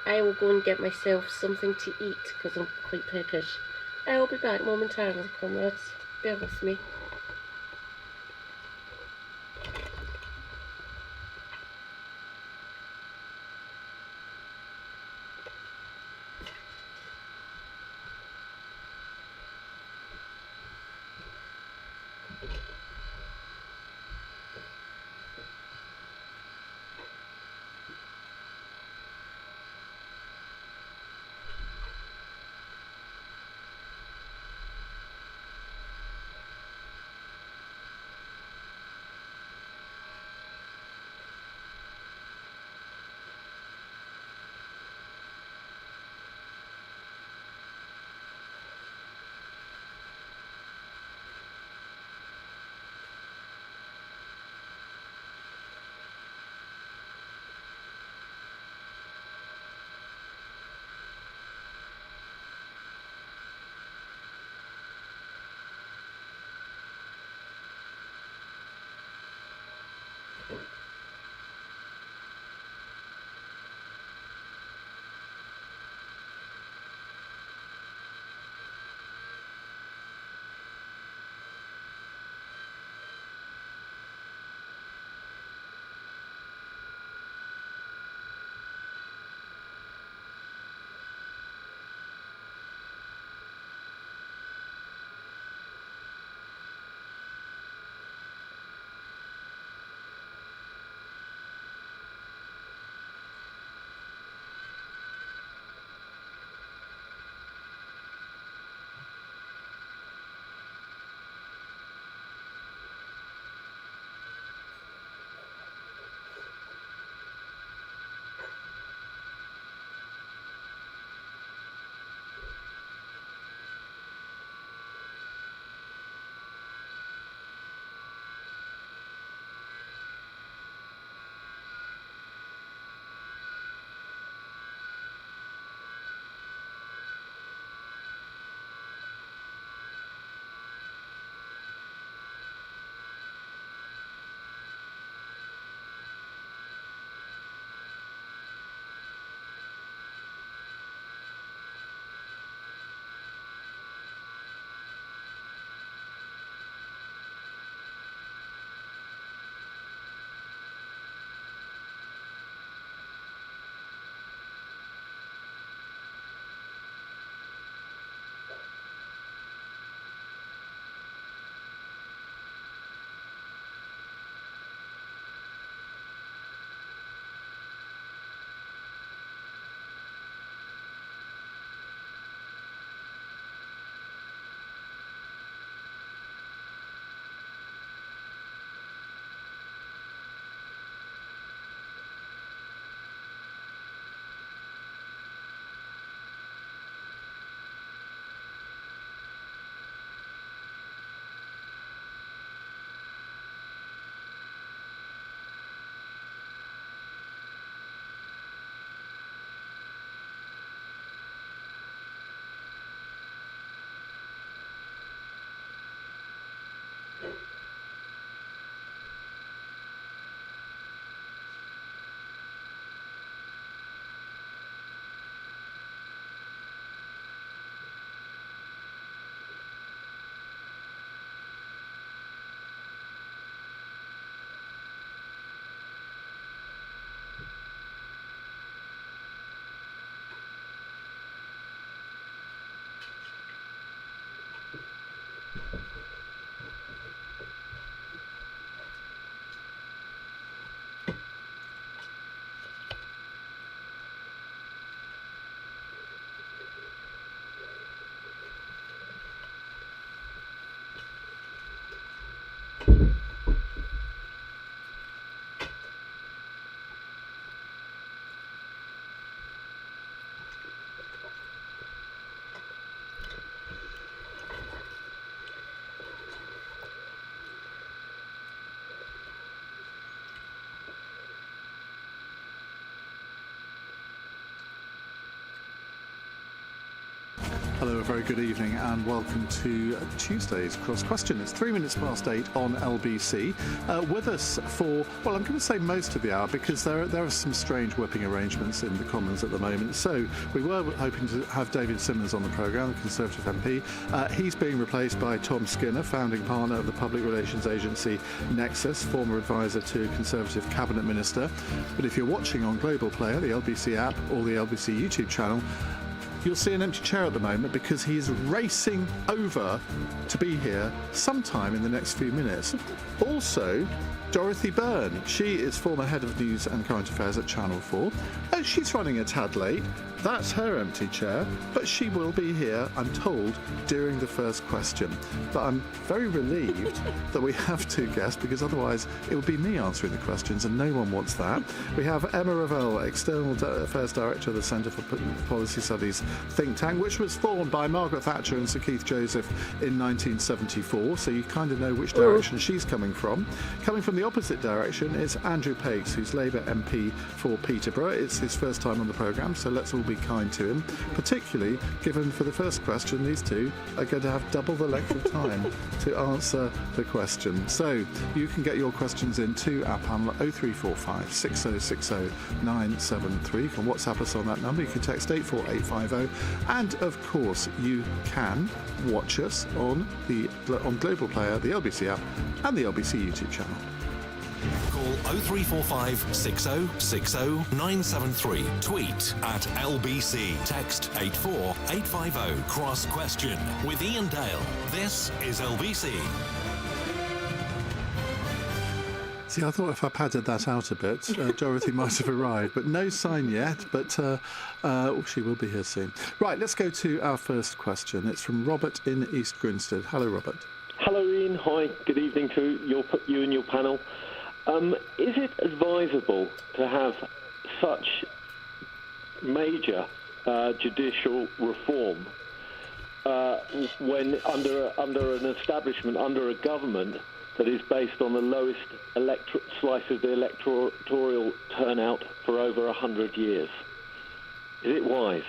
I will go and get myself something to eat because I'm quite peckish. I'll be back momentarily, comrades. Bear with me. Hello, a very good evening and welcome to Tuesday's Cross Question. It's 8 on LBC. With us for, well, I'm going to say most of the hour because there are some strange whipping arrangements in the Commons at the moment. So we were hoping to have David Simmons on the programme, the Conservative MP. He's being replaced by Tom Skinner, founding partner of the public relations agency Nexus, former advisor to Conservative Cabinet Minister. But if you're watching on Global Player, the LBC app or the LBC YouTube channel, you'll see an empty chair at the moment because he is racing over to be here sometime in the next few minutes. Also, Dorothy Byrne. She is former head of news and current affairs at Channel 4. She's running a tad late. That's her empty chair, but she will be here, I'm told, during the first question. But I'm very relieved that we have two guests because otherwise it would be me answering the questions and no one wants that. We have Emma Revell, External Affairs Director of the Centre for Policy Studies think tank, which was formed by Margaret Thatcher and Sir Keith Joseph in 1974, so you kind of know which direction she's coming from. Coming from the opposite direction is Andrew Pakes, who's Labour MP for Peterborough. It's his first time on the programme, so let's all be kind to him, particularly given for the first question these two are going to have double the length of time to answer the question. So you can get your questions in to our panel at 0345 6060 973. You can WhatsApp us on that number, you can text 84850, and of course you can watch us on Global Player, the LBC app and the LBC YouTube channel. Call 0345 6060 973. Tweet at LBC. Text 84850. Cross Question with Ian Dale. This is LBC. See, I thought if I padded that out a bit, Dorothy might have arrived, but no sign yet, but she will be here soon. Right, let's go to our first question. It's from Robert in East Grinstead. Hello, Robert. Hello, Ian. Hi. Good evening to you and your panel. Is it advisable to have such major judicial reform when under an establishment, under a government that is based on the lowest slice of the electoral turnout for over 100 years? Is it wise?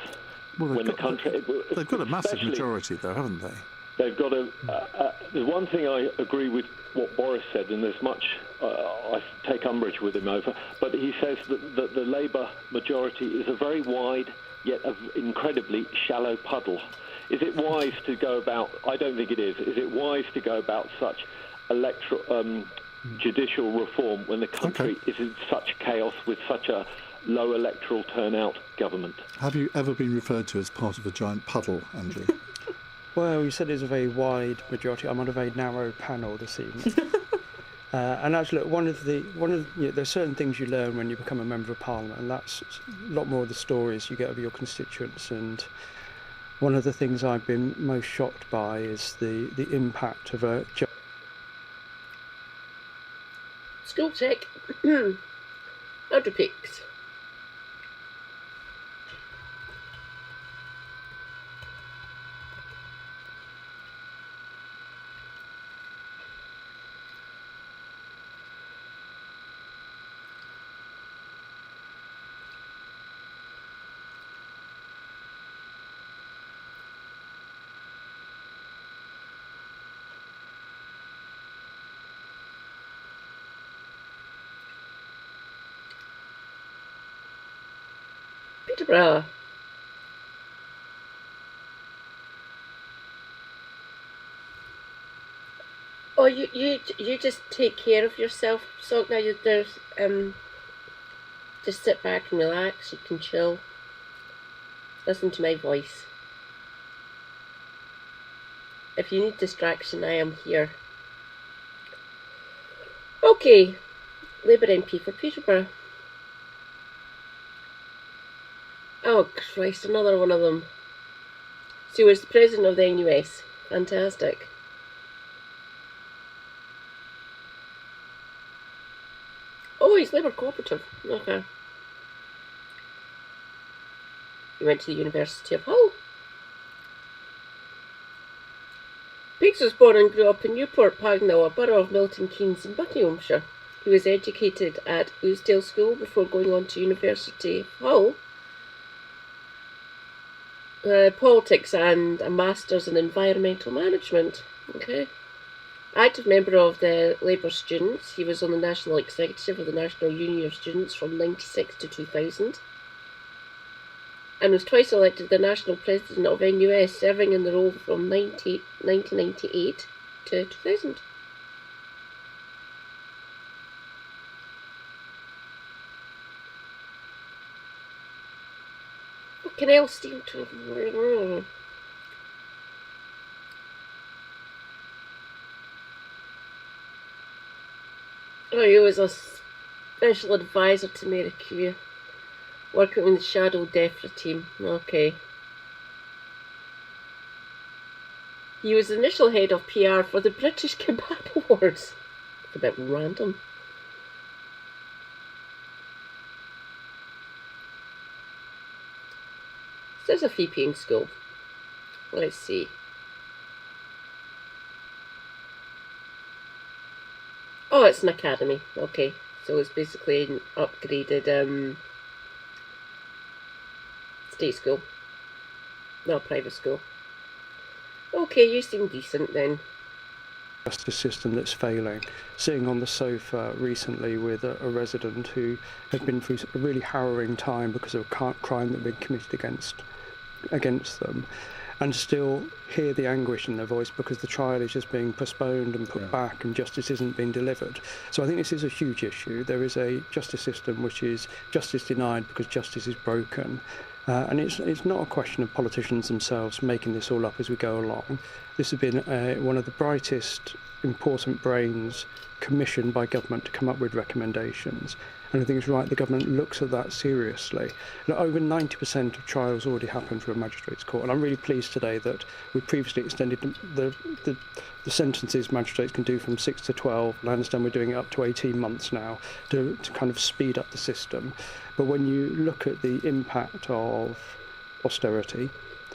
Well, they've got a massive majority, though, haven't they? They've got there's one thing I agree with what Boris said, and there's much I take umbrage with him over, but he says that the Labour majority is a very wide yet incredibly shallow puddle. Is it wise to go about, I don't think it is it wise to go about such judicial reform when the country is in such chaos with such a low electoral turnout government? Have you ever been referred to as part of a giant puddle, Andrew? Well, you said it's a very wide majority. I'm on a very narrow panel this evening. And actually, there's certain things you learn when you become a member of Parliament, and that's a lot more of the stories you get of your constituents. And one of the things I've been most shocked by is the impact of a School check. Andrew Pakes. Peterborough. Oh, you just take care of yourself. So now there's just sit back and relax. You can chill. Listen to my voice. If you need distraction, I am here. Okay, Labour MP for Peterborough. Oh Christ, another one of them. So he was the president of the NUS. Fantastic. Oh, he's Labour Cooperative. Okay. He went to the University of Hull. Biggs was born and grew up in Newport Pagnell, a borough of Milton Keynes in Buckinghamshire. He was educated at Ousdale School before going on to University of Hull. politics and a master's in environmental management. Okay. Active member of the Labour Students. He was on the national executive of the National Union of Students from 1996 to 2000. And was twice elected the national president of NUS, serving in the role from 1998 to 2000. Fucking hell, Steve. Oh, he was a special advisor to Mary Curie, working with the Shadow DEFRA team. Okay. He was the initial head of PR for the British Kebab Awards. It's a bit random. So there's a VPing school. Let's see. Oh, it's an academy. Okay, so it's basically an upgraded state school, not a private school. Okay, you seem decent then. Justice system that's failing. Sitting on the sofa recently with a resident who had been through a really harrowing time because of a crime that had been committed against them, and still hear the anguish in their voice because the trial is just being postponed and put back and justice isn't being delivered. So I think this is a huge issue. There is a justice system which is justice denied because justice is broken. And it's not a question of politicians themselves making this all up as we go along. This has been one of the brightest, important brains commissioned by government to come up with recommendations. And I think it's right the government looks at that seriously. Now, over 90% of trials already happen through a magistrates' court, and I'm really pleased today that we previously extended the sentences magistrates can do from 6 to 12, and I understand we're doing it up to 18 months now to kind of speed up the system. But when you look at the impact of austerity,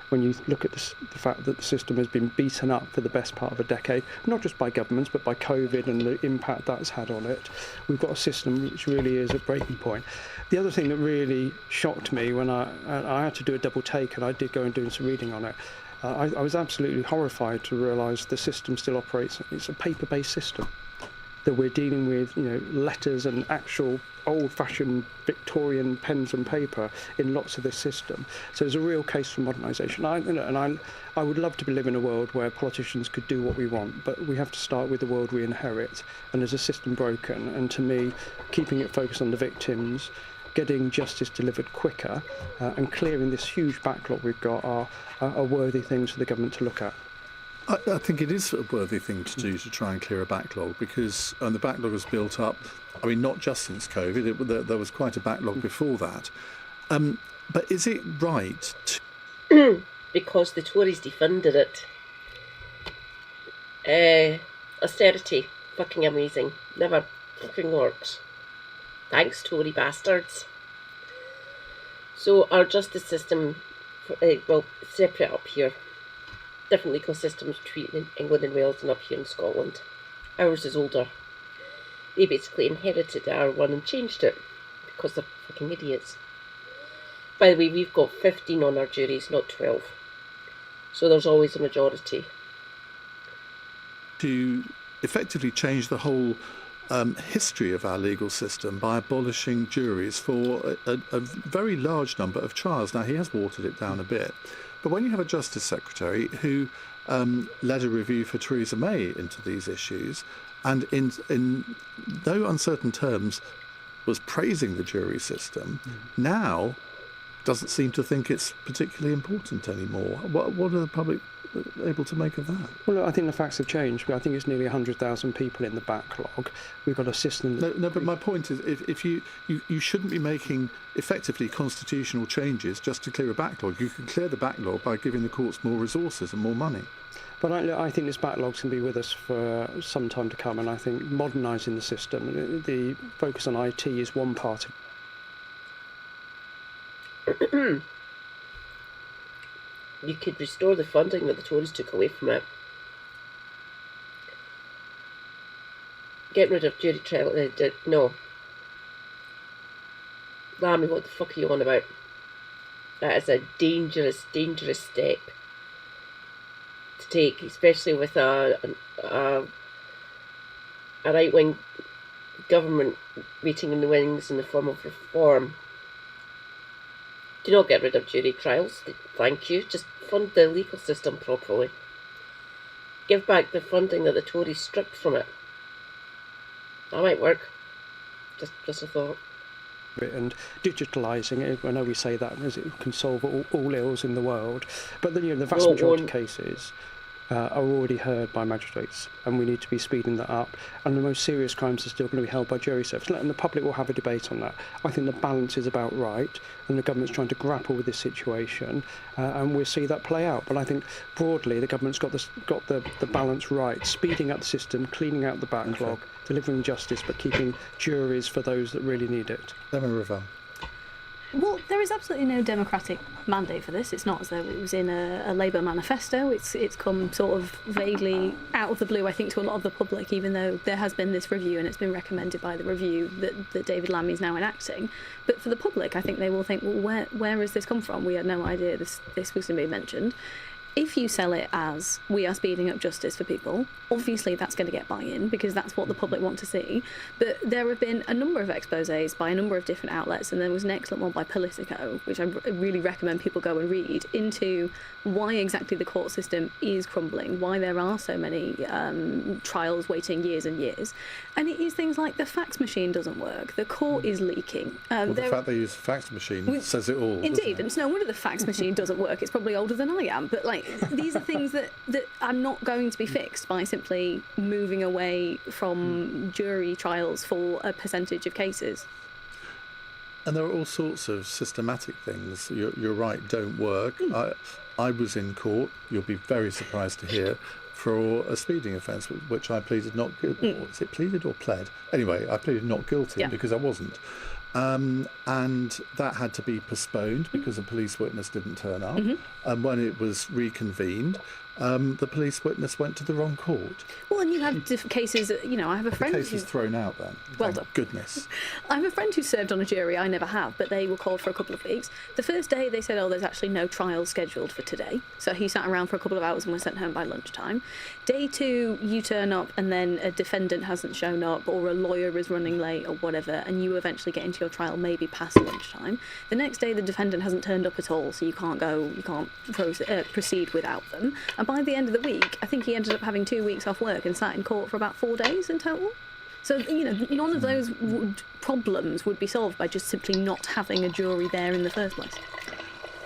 when you look at the fact that the system has been beaten up for the best part of a decade, not just by governments, but by COVID and the impact that's had on it, we've got a system which really is at breaking point. The other thing that really shocked me when I had to do a double take, and I did go and do some reading on it, I was absolutely horrified to realise the system still operates. It's a paper-based system, that we're dealing with, letters and actual old-fashioned Victorian pens and paper in lots of this system. So there's a real case for modernisation. I would love to live in a world where politicians could do what we want, but we have to start with the world we inherit. And there's a system broken. And to me, keeping it focused on the victims, getting justice delivered quicker, and clearing this huge backlog we've got are worthy things for the government to look at. I think it is a worthy thing to do to try and clear a backlog, because the backlog was built up, I mean, not just since COVID, there was quite a backlog before that. But is it right to... Because the Tories defunded it. Austerity. Fucking amazing. Never fucking works. Thanks, Tory bastards. So our justice system, separate up here. Different legal systems between England and Wales and up here in Scotland. Ours is older. They basically inherited our one and changed it because they're fucking idiots. By the way, we've got 15 on our juries, not 12. So there's always a majority. To effectively change the whole history of our legal system by abolishing juries for a very large number of trials. Now, he has watered it down a bit. But when you have a Justice Secretary who led a review for Theresa May into these issues, and in no uncertain terms was praising the jury system, now doesn't seem to think it's particularly important anymore. What are the public able to make of that? Well, I think the facts have changed. I think it's nearly 100,000 people in the backlog. We've got a system... No, but my point is, if you shouldn't be making effectively constitutional changes just to clear a backlog. You can clear the backlog by giving the courts more resources and more money. But I think this backlog's going to be with us for some time to come, and I think modernising the system, the focus on IT is one part of You could restore the funding that the Tories took away from it. Get rid of jury trial. No. Lammy, what the fuck are you on about? That is a dangerous, dangerous step to take, especially with a right-wing government waiting in the wings in the form of reform. Do not get rid of jury trials, thank you. Just fund the legal system properly. Give back the funding that the Tories stripped from it. That might work. Just a thought. And digitalising it, I know we say that as it can solve all ills in the world, but the vast majority of cases are already heard by magistrates, and we need to be speeding that up. And the most serious crimes are still going to be held by jury service, and the public will have a debate on that. I think the balance is about right, and the government's trying to grapple with this situation, and we'll see that play out. But I think broadly the government's got the balance right, speeding up the system, cleaning out the backlog, delivering justice, but keeping juries for those that really need it. Emma Ravel. Well, there is absolutely no democratic mandate for this. It's not as though it was in a Labour manifesto. It's come sort of vaguely out of the blue, I think, to a lot of the public, even though there has been this review and it's been recommended by the review that David Lammy is now enacting. But for the public, I think they will think, well, where has this come from? We had no idea this was going to be mentioned. If you sell it as we are speeding up justice for people, obviously that's going to get buy-in because that's what the public want to see. But there have been a number of exposés by a number of different outlets, and there was an excellent one by Politico, which I really recommend people go and read, into why exactly the court system is crumbling, why there are so many trials waiting years and years. And it is things like the fax machine doesn't work, the court is leaking. The fact they use a fax machine says it all. Indeed, and it's no wonder the fax machine doesn't work. It's probably older than I am, but these are things that are not going to be fixed by simply moving away from jury trials for a percentage of cases. And there are all sorts of systematic things, you're right, don't work. I was in court, you'll be very surprised to hear, for a speeding offence, which I pleaded not guilty. Was it pleaded or pled? Anyway, I pleaded not guilty because I wasn't. And that had to be postponed because a police witness didn't turn up. And when it was reconvened, the police witness went to the wrong court. Well, and you have cases, I have a friend The case was thrown out then. Well Thank done. Goodness. I have a friend who served on a jury. I never have, but they were called for a couple of weeks. The first day they said, there's actually no trial scheduled for today. So he sat around for a couple of hours and was sent home by lunchtime. Day 2, you turn up and then a defendant hasn't shown up or a lawyer is running late or whatever, and you eventually get into your trial maybe past lunchtime. The next day the defendant hasn't turned up at all, so you can't proceed without them. And by the end of the week, I think he ended up having 2 weeks off work and sat in court for about 4 days in total. So, none of those problems would be solved by just simply not having a jury there in the first place.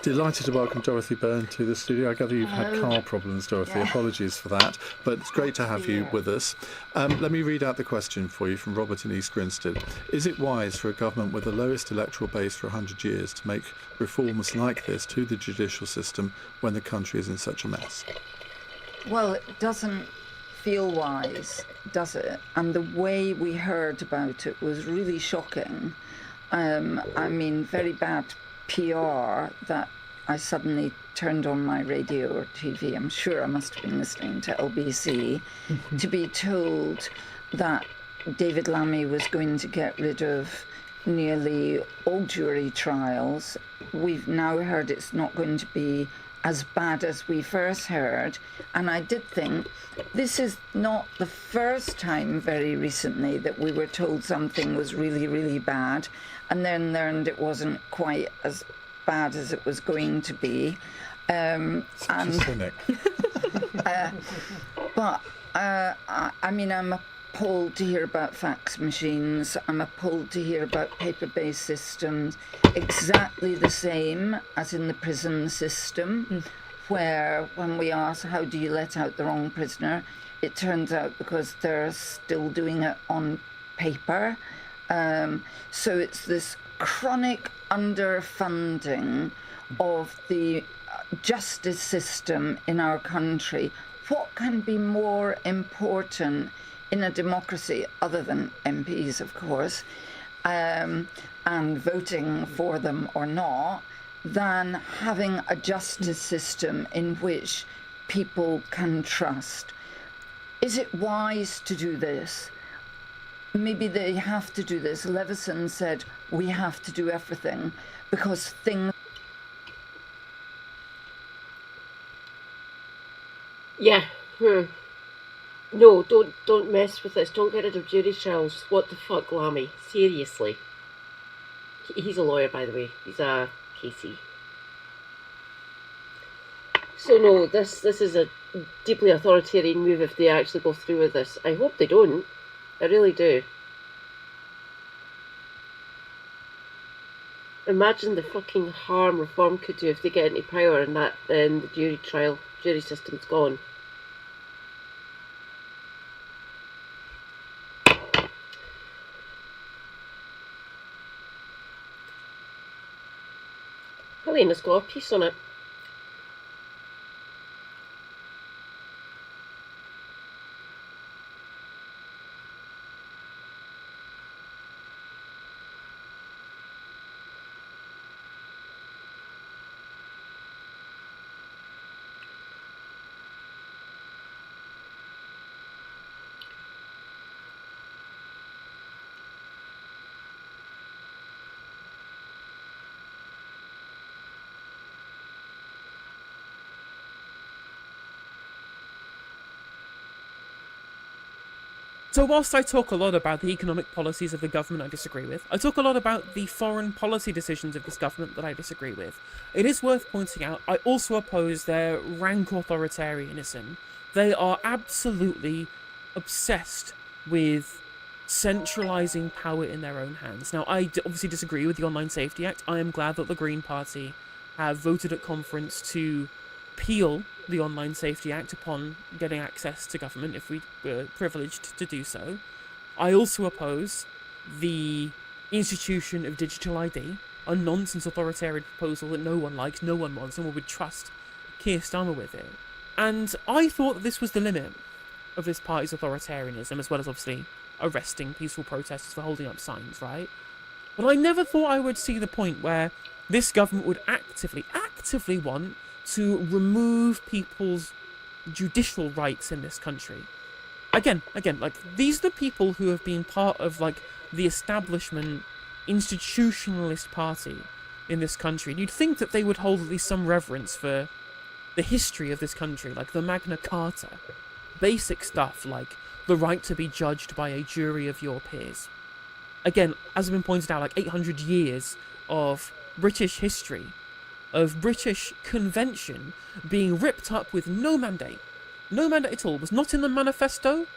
Delighted to welcome Dorothy Byrne to the studio. I gather you've had car problems, Dorothy. Yeah. Apologies for that, but it's great to have you with us. Let me read out the question for you from Robert in East Grinstead. Is it wise for a government with the lowest electoral base for 100 years to make reforms like this to the judicial system when the country is in such a mess? Well, it doesn't feel wise, does it? And the way we heard about it was really shocking. Very bad PR that I suddenly turned on my radio or TV. I'm sure I must have been listening to LBC to be told that David Lammy was going to get rid of nearly all jury trials. We've now heard it's not going to be as bad as we first heard. And I did think this is not the first time very recently that we were told something was really, really bad and then learned it wasn't quite as bad as it was going to be. I'm appalled to hear about fax machines. I'm appalled to hear about paper-based systems, exactly the same as in the prison system, where when we ask, how do you let out the wrong prisoner, it turns out because they're still doing it on paper. So it's this chronic underfunding of the justice system in our country. What can be more important in a democracy, other than MPs, of course, and voting for them or not, than having a justice system in which people can trust? Is it wise to do this? Maybe they have to do this. Leveson said, we have to do everything because things... Yeah. No, don't mess with this. Don't get rid of jury trials. What the fuck, Lammy? Seriously. He's a lawyer, by the way. He's a Casey. So no, this is a deeply authoritarian move if they actually go through with this. I hope they don't. I really do. Imagine the fucking harm reform could do if they get into power and then the jury system's gone. Helena's got a piece on it. So whilst I talk a lot about the economic policies of the government I disagree with, I talk a lot about the foreign policy decisions of this government that I disagree with. It is worth pointing out, I also oppose their rank authoritarianism. They are absolutely obsessed with centralising power in their own hands. Now, I obviously disagree with the Online Safety Act. I am glad that the Green Party have voted at conference to repeal the Online Safety Act upon getting access to government, if we were privileged to do so. I also oppose the institution of digital ID, a nonsense authoritarian proposal that no one likes, no one wants, and one would trust Keir Starmer with it. And I thought that this was the limit of this party's authoritarianism, as well as obviously arresting peaceful protesters for holding up signs, right? But I never thought I would see the point where this government would actively want to remove people's judicial rights in this country. Again, like, these are the people who have been part of, like, the establishment institutionalist party in this country. And you'd think that they would hold at least some reverence for the history of this country, like the Magna Carta. Basic stuff like the right to be judged by a jury of your peers. Again, as has been pointed out, like 800 years of British history, of British convention being ripped up with no mandate. No mandate at all. It was not in the manifesto.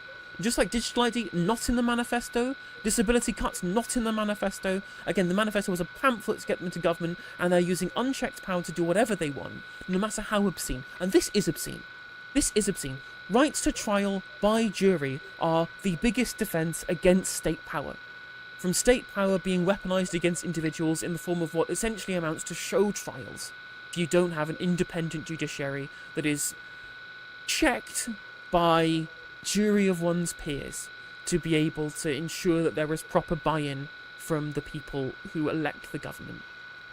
Just like digital ID, not in the manifesto. Disability cuts, not in the manifesto. Again, the manifesto was a pamphlet to get them into government, and they're using unchecked power to do whatever they want, no matter how obscene. And this is obscene. This is obscene. Rights to trial by jury are the biggest defence against state power. From state power being weaponised against individuals in the form of what essentially amounts to show trials. If you don't have an independent judiciary that is checked by jury of one's peers to be able to ensure that there is proper buy-in from the people who elect the government.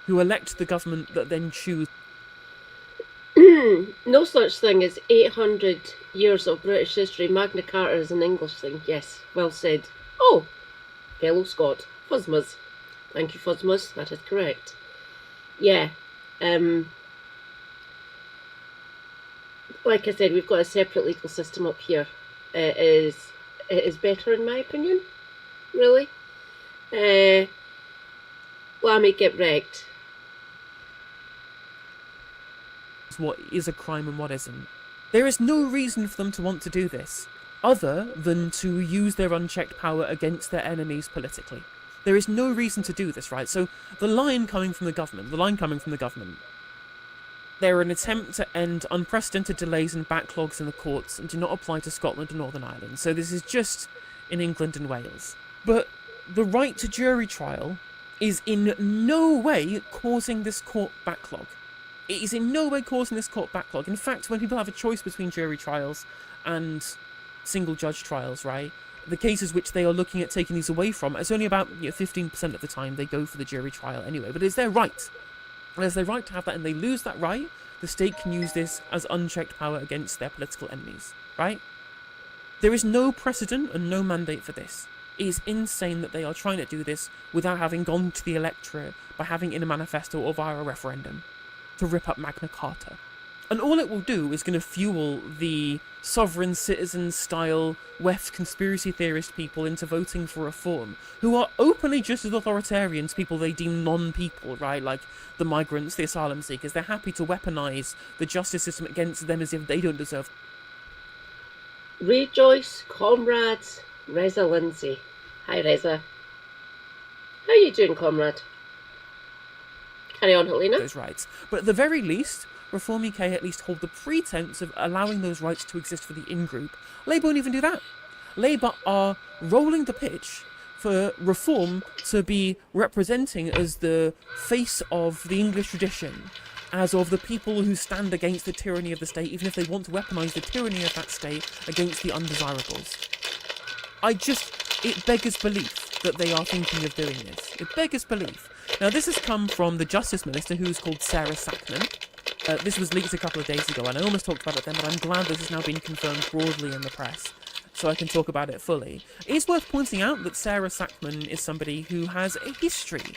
Who elect the government that then choose. No such thing as 800 years of British history. Magna Carta is an English thing. Yes, well said. Oh, fellow Scot. Fuzzmas. Thank you, Fuzzmas. That is correct. Yeah. Like I said, we've got a separate legal system up here. It is better in my opinion. Really. Lammy, get wrecked. What is a crime and what isn't. There is no reason for them to want to do this, other than to use their unchecked power against their enemies politically. There is no reason to do this, right? So the line coming from the government, they're an attempt to end unprecedented delays and backlogs in the courts and do not apply to Scotland and Northern Ireland. So this is just in England and Wales. But the right to jury trial is in no way causing this court backlog. It is in no way causing this court backlog. In fact, when people have a choice between jury trials and single judge trials, right, the cases which they are looking at taking these away from, it's only about 15% of the time they go for the jury trial anyway. But it's their right. And it's their right to have that, and they lose that right, the state can use this as unchecked power against their political enemies, right? There is no precedent and no mandate for this. It is insane that they are trying to do this without having gone to the electorate by having in a manifesto or via a referendum to rip up Magna Carta. And all it will do is going to fuel the sovereign citizen style West conspiracy theorist people into voting for reform, who are openly just as authoritarian to people they deem non-people, right? Like the migrants, the asylum seekers. They're happy to weaponize the justice system against them as if they don't deserve. Rejoice, comrades. Reza Lindsay. Hi, Reza. How you doing, comrade? Carry on, Helena. Those rights. But at the very least, Reform UK at least hold the pretense of allowing those rights to exist for the in-group. Labour won't even do that. Labour are rolling the pitch for Reform to be representing as the face of the English tradition, as of the people who stand against the tyranny of the state, even if they want to weaponise the tyranny of that state against the undesirables. It beggars belief that they are thinking of doing this. It beggars belief. Now, this has come from the Justice Minister, who is called Sarah Sackman. This was leaked a couple of days ago, and I almost talked about it then, but I'm glad this has now been confirmed broadly in the press, so I can talk about it fully. It is worth pointing out that Sarah Sackman is somebody who has a history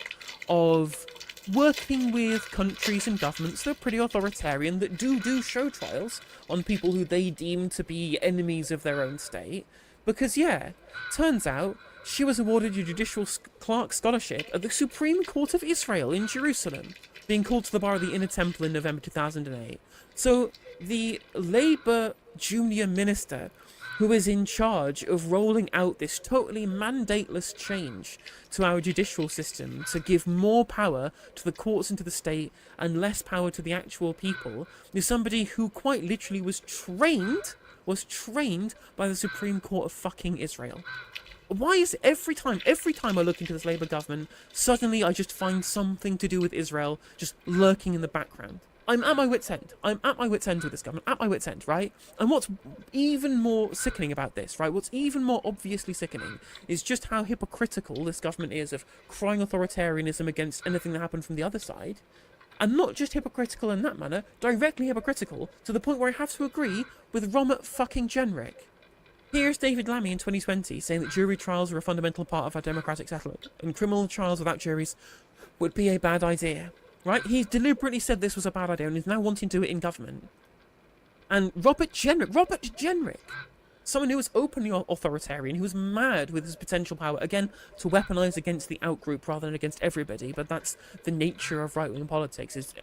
of working with countries and governments that are pretty authoritarian, that do show trials on people who they deem to be enemies of their own state. Because, yeah, turns out she was awarded a Judicial Clerk Scholarship at the Supreme Court of Israel in Jerusalem, being called to the bar of the Inner Temple in November 2008. So the Labour junior minister, who is in charge of rolling out this totally mandateless change to our judicial system to give more power to the courts and to the state and less power to the actual people, is somebody who quite literally was trained by the Supreme Court of fucking Israel. Why is it every time I look into this Labour government, suddenly I just find something to do with Israel just lurking in the background? I'm at my wit's end. I'm at my wit's end with this government. At my wit's end, right? And what's even more sickening about this, right? What's even more obviously sickening is just how hypocritical this government is of crying authoritarianism against anything that happened from the other side. And not just hypocritical in that manner, directly hypocritical to the point where I have to agree with Robert fucking Jenrick. Here's David Lammy in 2020 saying that jury trials are a fundamental part of our democratic settlement, and criminal trials without juries would be a bad idea. Right? He deliberately said this was a bad idea and is now wanting to do it in government. And Robert Jenrick, someone who was openly authoritarian, who was mad with his potential power, again, to weaponise against the out-group rather than against everybody, but that's the nature of right-wing politics, is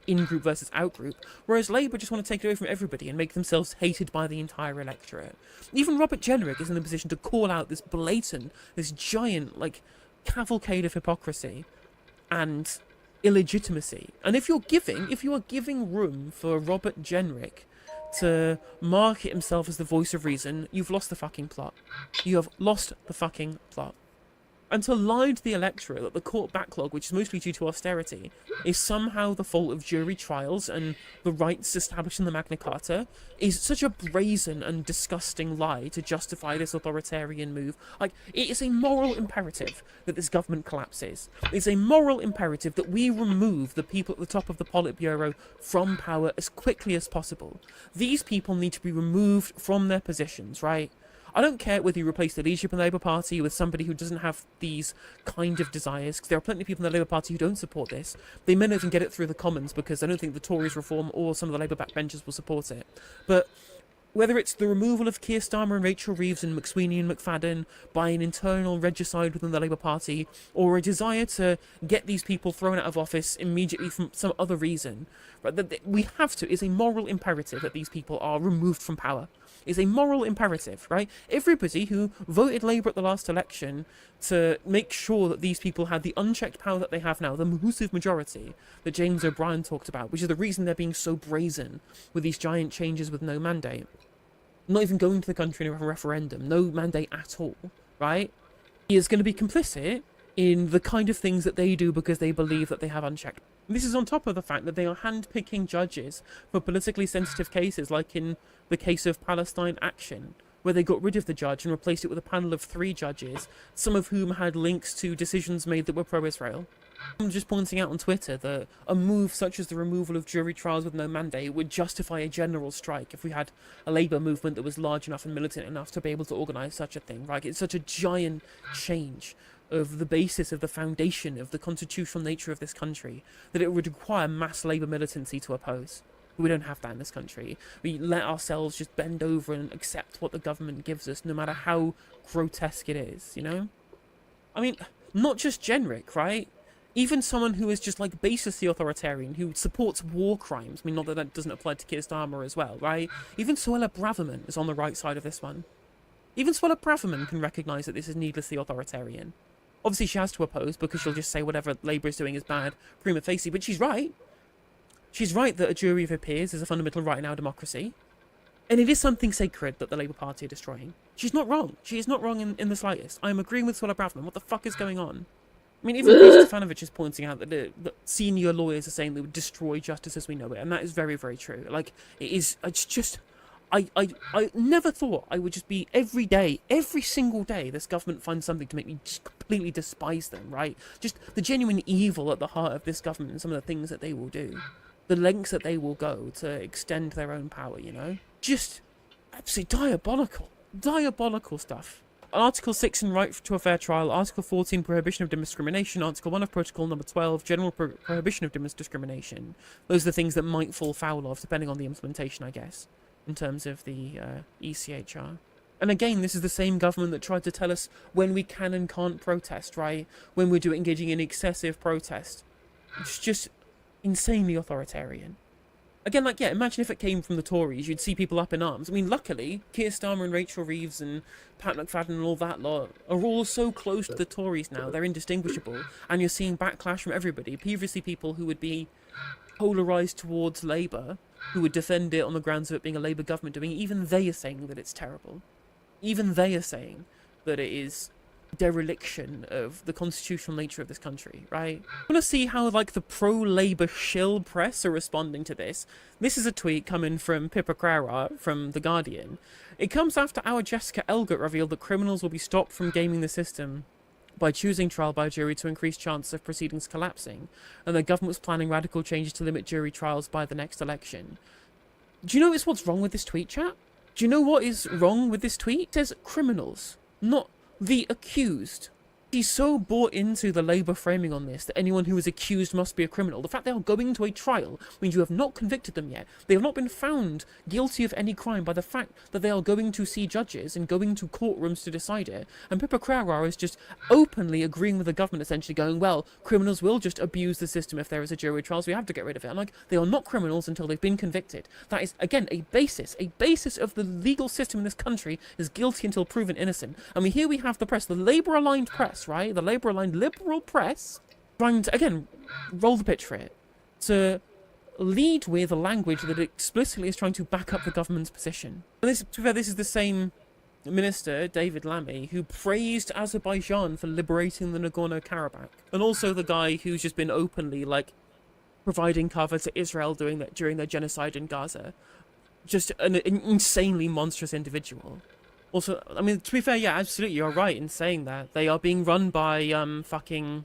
in-group versus out-group, whereas Labour just want to take it away from everybody and make themselves hated by the entire electorate. Even Robert Jenrick is in a position to call out this blatant, this giant, cavalcade of hypocrisy and illegitimacy. And if you are giving room for Robert Jenrick to market himself as the voice of reason, you've lost the fucking plot. You have lost the fucking plot. And to lie to the electorate that the court backlog, which is mostly due to austerity, is somehow the fault of jury trials and the rights established in the Magna Carta is such a brazen and disgusting lie to justify this authoritarian move. It is a moral imperative that this government collapses. It's a moral imperative that we remove the people at the top of the Politburo from power as quickly as possible. These people need to be removed from their positions, right? I don't care whether you replace the leadership in the Labour Party with somebody who doesn't have these kind of desires, because there are plenty of people in the Labour Party who don't support this. They may not even get it through the Commons, because I don't think the Tories reform or some of the Labour backbenchers will support it. But whether it's the removal of Keir Starmer and Rachel Reeves and McSweeney and McFadden by an internal regicide within the Labour Party, or a desire to get these people thrown out of office immediately from some other reason, right, we have to, it's a moral imperative that these people are removed from power. Is a moral imperative, right? Everybody who voted Labour at the last election to make sure that these people had the unchecked power that they have now, the massive majority that James O'Brien talked about, which is the reason they're being so brazen with these giant changes with no mandate. Not even going to the country in a referendum, no mandate at all, right? He is going to be complicit in the kind of things that they do because they believe that they have unchecked. This is on top of the fact that they are hand-picking judges for politically sensitive cases, like in the case of Palestine Action, where they got rid of the judge and replaced it with a panel of 3 judges, some of whom had links to decisions made that were pro-Israel. I'm just pointing out on Twitter that a move such as the removal of jury trials with no mandate would justify a general strike if we had a Labour movement that was large enough and militant enough to be able to organise such a thing, right? It's such a giant change of the basis of the foundation of the constitutional nature of this country that it would require mass Labour militancy to oppose. We don't have that in this country. We let ourselves just bend over and accept what the government gives us, no matter how grotesque it is, you know? I mean, not just generic, right? Even someone who is just like basically authoritarian, who supports war crimes. I mean, not that that doesn't apply to Keir Starmer as well, right? Even Suella Braverman is on the right side of this one. Even Suella Braverman can recognise that this is needlessly authoritarian. Obviously, she has to oppose because she'll just say whatever Labour is doing is bad, prima facie, but she's right. She's right that a jury of her peers is a fundamental right in our democracy. And it is something sacred that the Labour Party are destroying. She's not wrong. She is not wrong in the slightest. I'm agreeing with Suella Braverman. What the fuck is going on? I mean, even Chris Stefanovich is pointing out that the senior lawyers are saying they would destroy justice as we know it, and that is very, very true. Like, it is, it's just... I never thought I would just be every day, every single day, this government finds something to make me just completely despise them, right? Just the genuine evil at the heart of this government and some of the things that they will do. The lengths that they will go to extend their own power, you know? Just absolutely diabolical. Diabolical stuff. Article 6 in right to a fair trial, Article 14 prohibition of discrimination, Article 1 of Protocol number 12 general prohibition of discrimination. Those are the things that might fall foul of, depending on the implementation, I guess, in terms of the ECHR. And again, this is the same government that tried to tell us when we can and can't protest, right? When we're engaging in excessive protest. It's just insanely authoritarian. Again, like, yeah, imagine if it came from the Tories, you'd see people up in arms. I mean, luckily, Keir Starmer and Rachel Reeves and Pat McFadden and all that lot are all so close to the Tories now, they're indistinguishable, and you're seeing backlash from everybody. Previously, people who would be polarised towards Labour, who would defend it on the grounds of it being a Labour government doing it, even they are saying that it's terrible. Even they are saying that it is dereliction of the constitutional nature of this country, right? I want to see how, like, the pro-Labour shill press are responding to this. This is a tweet coming from Pippa Crowra from The Guardian. It comes after our Jessica Elgert revealed that criminals will be stopped from gaming the system by choosing trial by jury to increase chances of proceedings collapsing, and the government was planning radical changes to limit jury trials by the next election. Do you notice what's wrong with this tweet, chat? Do you know what is wrong with this tweet? It says criminals, not the accused. He's so bought into the Labour framing on this that anyone who is accused must be a criminal. The fact they are going to a trial means you have not convicted them yet. They have not been found guilty of any crime by the fact that they are going to see judges and going to courtrooms to decide it. And Pippa Crowra is just openly agreeing with the government, essentially going, well, criminals will just abuse the system if there is a jury trial, so we have to get rid of it. And like, they are not criminals until they've been convicted. That is, again, a basis of the legal system in this country is guilty until proven innocent. I mean, here we have the press, the Labour-aligned press, right? The Labour-aligned liberal press trying to, again, roll the pitch for it. To lead with a language that explicitly is trying to back up the government's position. And this, to be fair, this is the same minister, David Lammy, who praised Azerbaijan for liberating the Nagorno-Karabakh. And also the guy who's just been openly, like, providing cover to Israel during their genocide in Gaza. Just an insanely monstrous individual. Also, I mean, to be fair, yeah, absolutely, you're right in saying that. They are being run by, fucking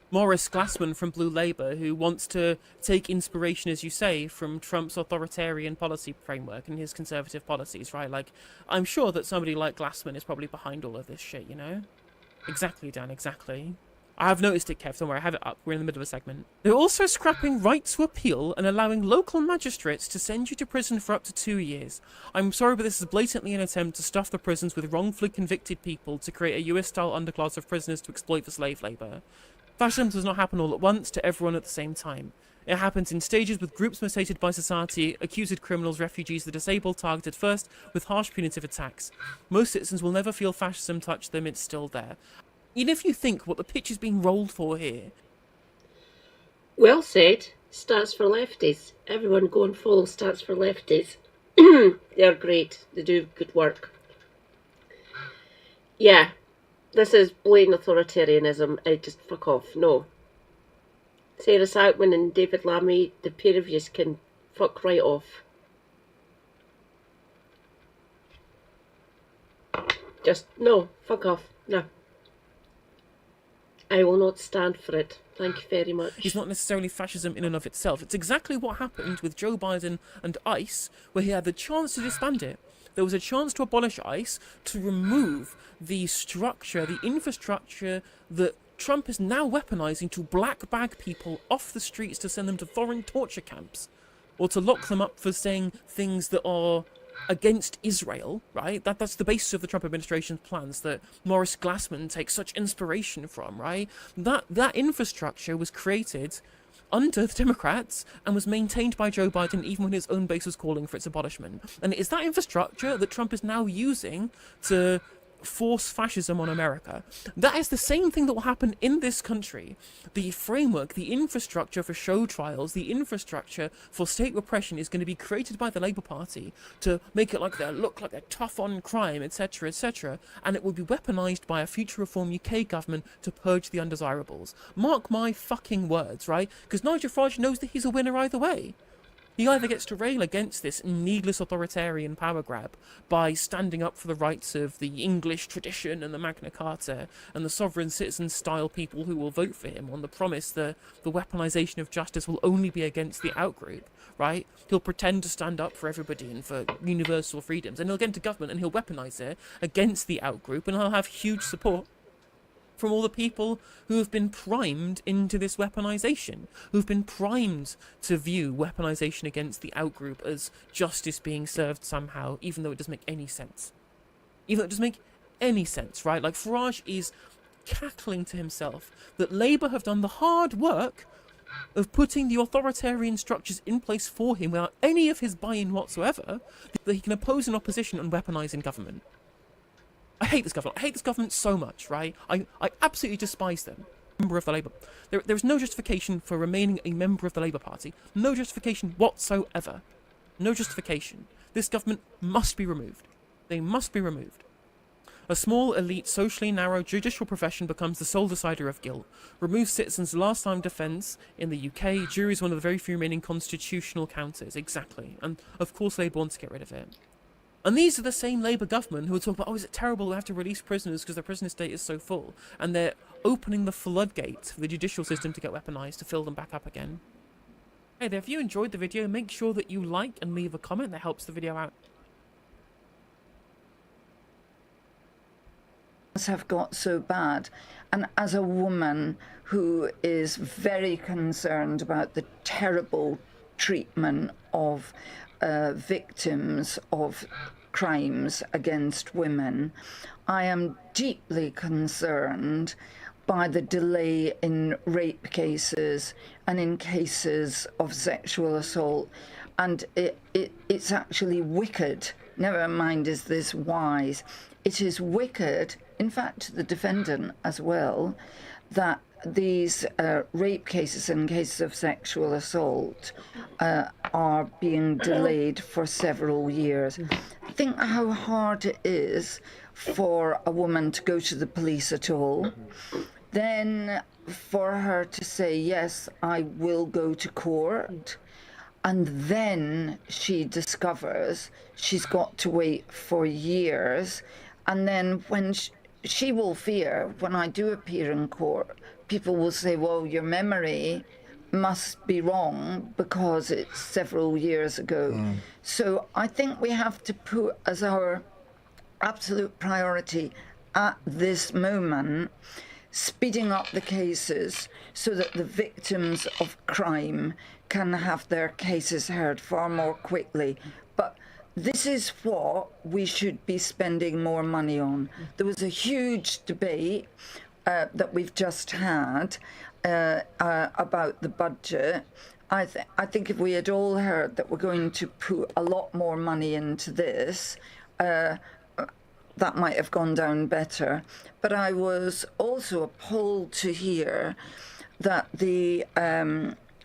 Morris Glassman from Blue Labour, who wants to take inspiration, as you say, from Trump's authoritarian policy framework and his conservative policies, right? Like, I'm sure that somebody like Glassman is probably behind all of this shit, you know? Exactly, Dan, exactly. I have noticed it, Kev, don't worry, I have it up. We're in the middle of a segment. They're also scrapping right to appeal and allowing local magistrates to send you to prison for up to 2 years. I'm sorry, but this is blatantly an attempt to stuff the prisons with wrongfully convicted people to create a US-style underclass of prisoners to exploit for slave labour. Fascism does not happen all at once to everyone at the same time. It happens in stages with groups most hated by society, accused criminals, refugees, the disabled targeted first with harsh punitive attacks. Most citizens will never feel fascism touch them, it's still there. Even if you think what the pitch is being rolled for here. Well said. Stats for Lefties. Everyone go and follow Stats for Lefties. They're great. They do good work. Yeah, this is blatant authoritarianism. I just fuck off. No. Sarah Sackman and David Lammy, the pair of you can fuck right off. Just, no, fuck off. No. I will not stand for it. Thank you very much. It's not necessarily fascism in and of itself. It's exactly what happened with Joe Biden and ICE, where he had the chance to disband it. There was a chance to abolish ICE, to remove the structure, the infrastructure that Trump is now weaponizing to black bag people off the streets to send them to foreign torture camps. or to lock them up for saying things that are against Israel, right? That's the basis of the Trump administration's plans that Morris Glassman takes such inspiration from, right? That infrastructure was created under the Democrats and was maintained by Joe Biden even when his own base was calling for its abolishment. And it is that infrastructure that Trump is now using to force fascism on America. That is the same thing that will happen in this country. The framework, the infrastructure for show trials, the infrastructure for state repression is going to be created by the Labour Party to make it look like they're tough on crime, etc., etc., and it will be weaponised by a future Reform UK government to purge the undesirables. Mark my fucking words, right? Because Nigel Farage knows that he's a winner either way. He either gets to rail against this needless authoritarian power grab by standing up for the rights of the English tradition and the Magna Carta and the sovereign citizen style people who will vote for him on the promise that the weaponization of justice will only be against the outgroup, right? He'll pretend to stand up for everybody and for universal freedoms, and he'll get into government and he'll weaponize it against the outgroup, and he'll have huge support from all the people who have been primed into this weaponization, who've been primed to view weaponization against the outgroup as justice being served somehow, even though it doesn't make any sense. Even though it doesn't make any sense, right? Like, Farage is cackling to himself that Labour have done the hard work of putting the authoritarian structures in place for him without any of his buy-in whatsoever, that he can oppose an opposition and weaponize in government. I hate this government. I hate this government so much, right? I absolutely despise them. Member of the Labour. There's no justification for remaining a member of the Labour Party. No justification whatsoever. No justification. This government must be removed. They must be removed. A small, elite, socially narrow judicial profession becomes the sole decider of guilt. Removes citizens' last-time defence in the UK. Jury is one of the very few remaining constitutional counters. Exactly. And, of course, Labour wants to get rid of it. And these are the same Labour government who are talking about, oh, is it terrible we have to release prisoners because the prison estate is so full? And they're opening the floodgate for the judicial system to get weaponised to fill them back up again. Hey there, if you enjoyed the video, make sure that you like and leave a comment. That helps the video out. Have got so bad, and as a woman who is very concerned about the terrible treatment of victims of crimes against women, I am deeply concerned by the delay in rape cases and in cases of sexual assault, and it's actually wicked. Never mind is this wise. It is wicked, in fact, to the defendant as well, that these rape cases and cases of sexual assault are being delayed for several years. Think how hard it is for a woman to go to the police at all, then for her to say, yes, I will go to court, and then she discovers she's got to wait for years, and then when she will fear, when I do appear in court, people will say, well, your memory must be wrong because it's several years ago. So I think we have to put as our absolute priority at this moment speeding up the cases so that the victims of crime can have their cases heard far more quickly. But this is what we should be spending more money on. There was a huge debate that we've just had about the budget. I think if we had all heard that we're going to put a lot more money into this, that might have gone down better. But I was also appalled to hear that the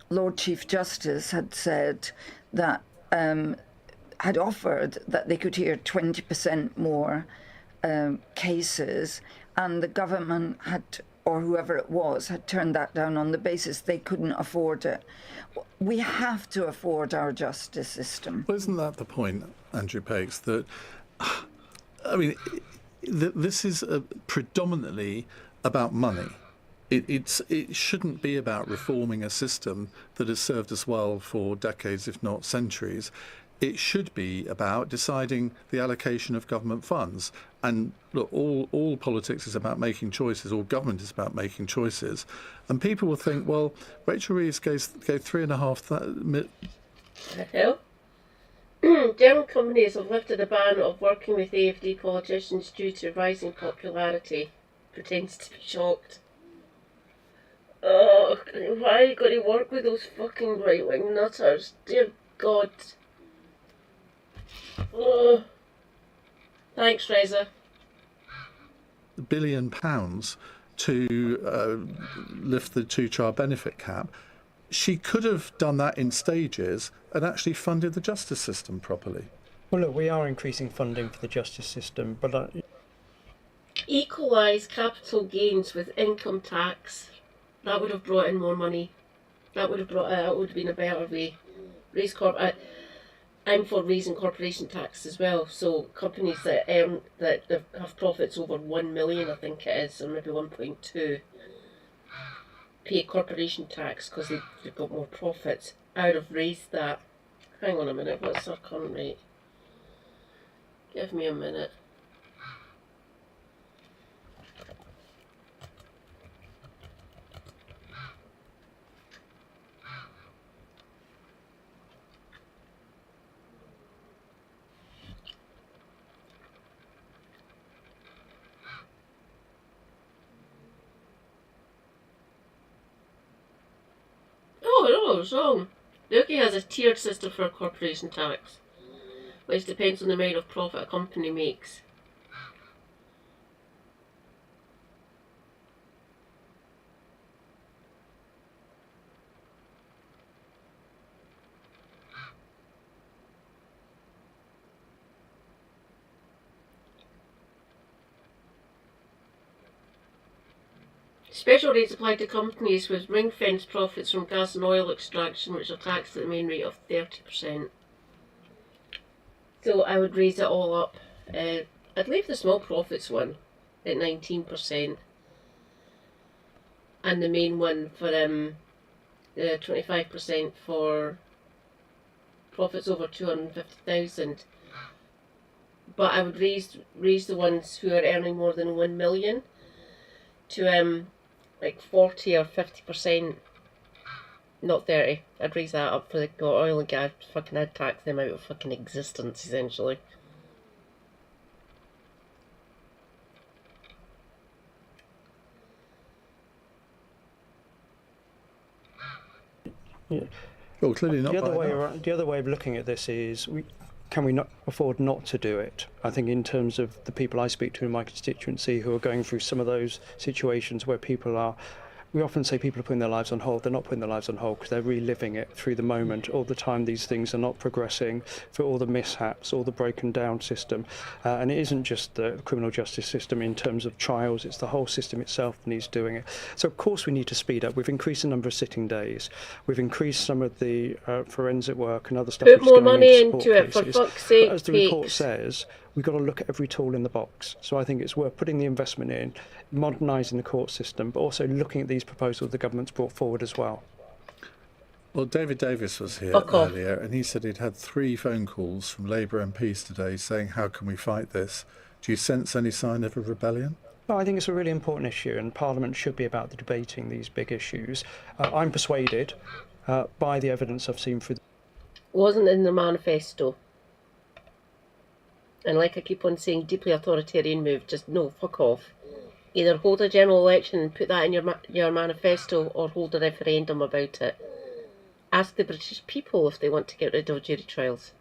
Lord Chief Justice had said that had offered that they could hear 20% more cases, and the government had, or whoever it was, had turned that down on the basis they couldn't afford it. We have to afford our justice system. Well, isn't that the point, Andrew Pakes, that, I mean, this is predominantly about money. It shouldn't be about reforming a system that has served us well for decades, if not centuries. It should be about deciding the allocation of government funds. And look, all politics is about making choices, all government is about making choices. And people will think, well, Rachel Reeves gave £3.5 The hell? German companies have lifted a ban of working with AfD politicians due to rising popularity. Pretends to be shocked. Oh, why are you going to work with those fucking right-wing nutters? Dear God. Oh. Thanks, Reza. £1 billion to lift the two-child benefit cap. She could have done that in stages and actually funded the justice system properly. Well, look, we are increasing funding for the justice system, but Equalise capital gains with income tax. That would have brought in more money. That would have been a better way. I'm for raising corporation tax as well. So companies that have profits over 1 million, I think it is, or maybe 1.2, pay corporation tax because they've got more profits. I would have raised that. Hang on a minute, what's our current rate? Give me a minute. Oh, no, I was wrong. The UK has a tiered system for corporation tax, which depends on the amount of profit a company makes. Special rates apply to companies with ring-fenced profits from gas and oil extraction, which are taxed at the main rate of 30%. So I would raise it all up. I'd leave the small profits one at 19%, and the main one for 25% for profits over 250,000. But I would raise the ones who are earning more than 1 million to like 40 or 50%, not 30. I'd raise that up for the oil and gas. Fucking, I'd tax them out of fucking existence, essentially. yeah. Well, clearly not. The other way of looking at this is, can we not afford not to do it? I think in terms of the people I speak to in my constituency who are going through some of those situations where we often say people are putting their lives on hold. They're not putting their lives on hold because they're reliving it through the moment. All the time these things are not progressing, through all the mishaps, all the broken down system. And it isn't just the criminal justice system in terms of trials, it's the whole system itself that needs doing it. So of course we need to speed up. We've increased the number of sitting days. We've increased some of the forensic work and other stuff. Put more money into it, for fuck's sake. But as the report says, we've got to look at every tool in the box. So I think it's worth putting the investment in, modernising the court system, but also looking at these proposals the government's brought forward as well. Well, David Davis was here earlier, and he said he'd had 3 phone calls from Labour MPs today saying, how can we fight this? Do you sense any sign of a rebellion? Well, I think it's a really important issue, and Parliament should be about debating these big issues. I'm persuaded by the evidence I've seen through. Wasn't in the manifesto. And like I keep on saying, deeply authoritarian move, just no, fuck off. Either hold a general election and put that in your manifesto, or hold a referendum about it. Ask the British people if they want to get rid of jury trials.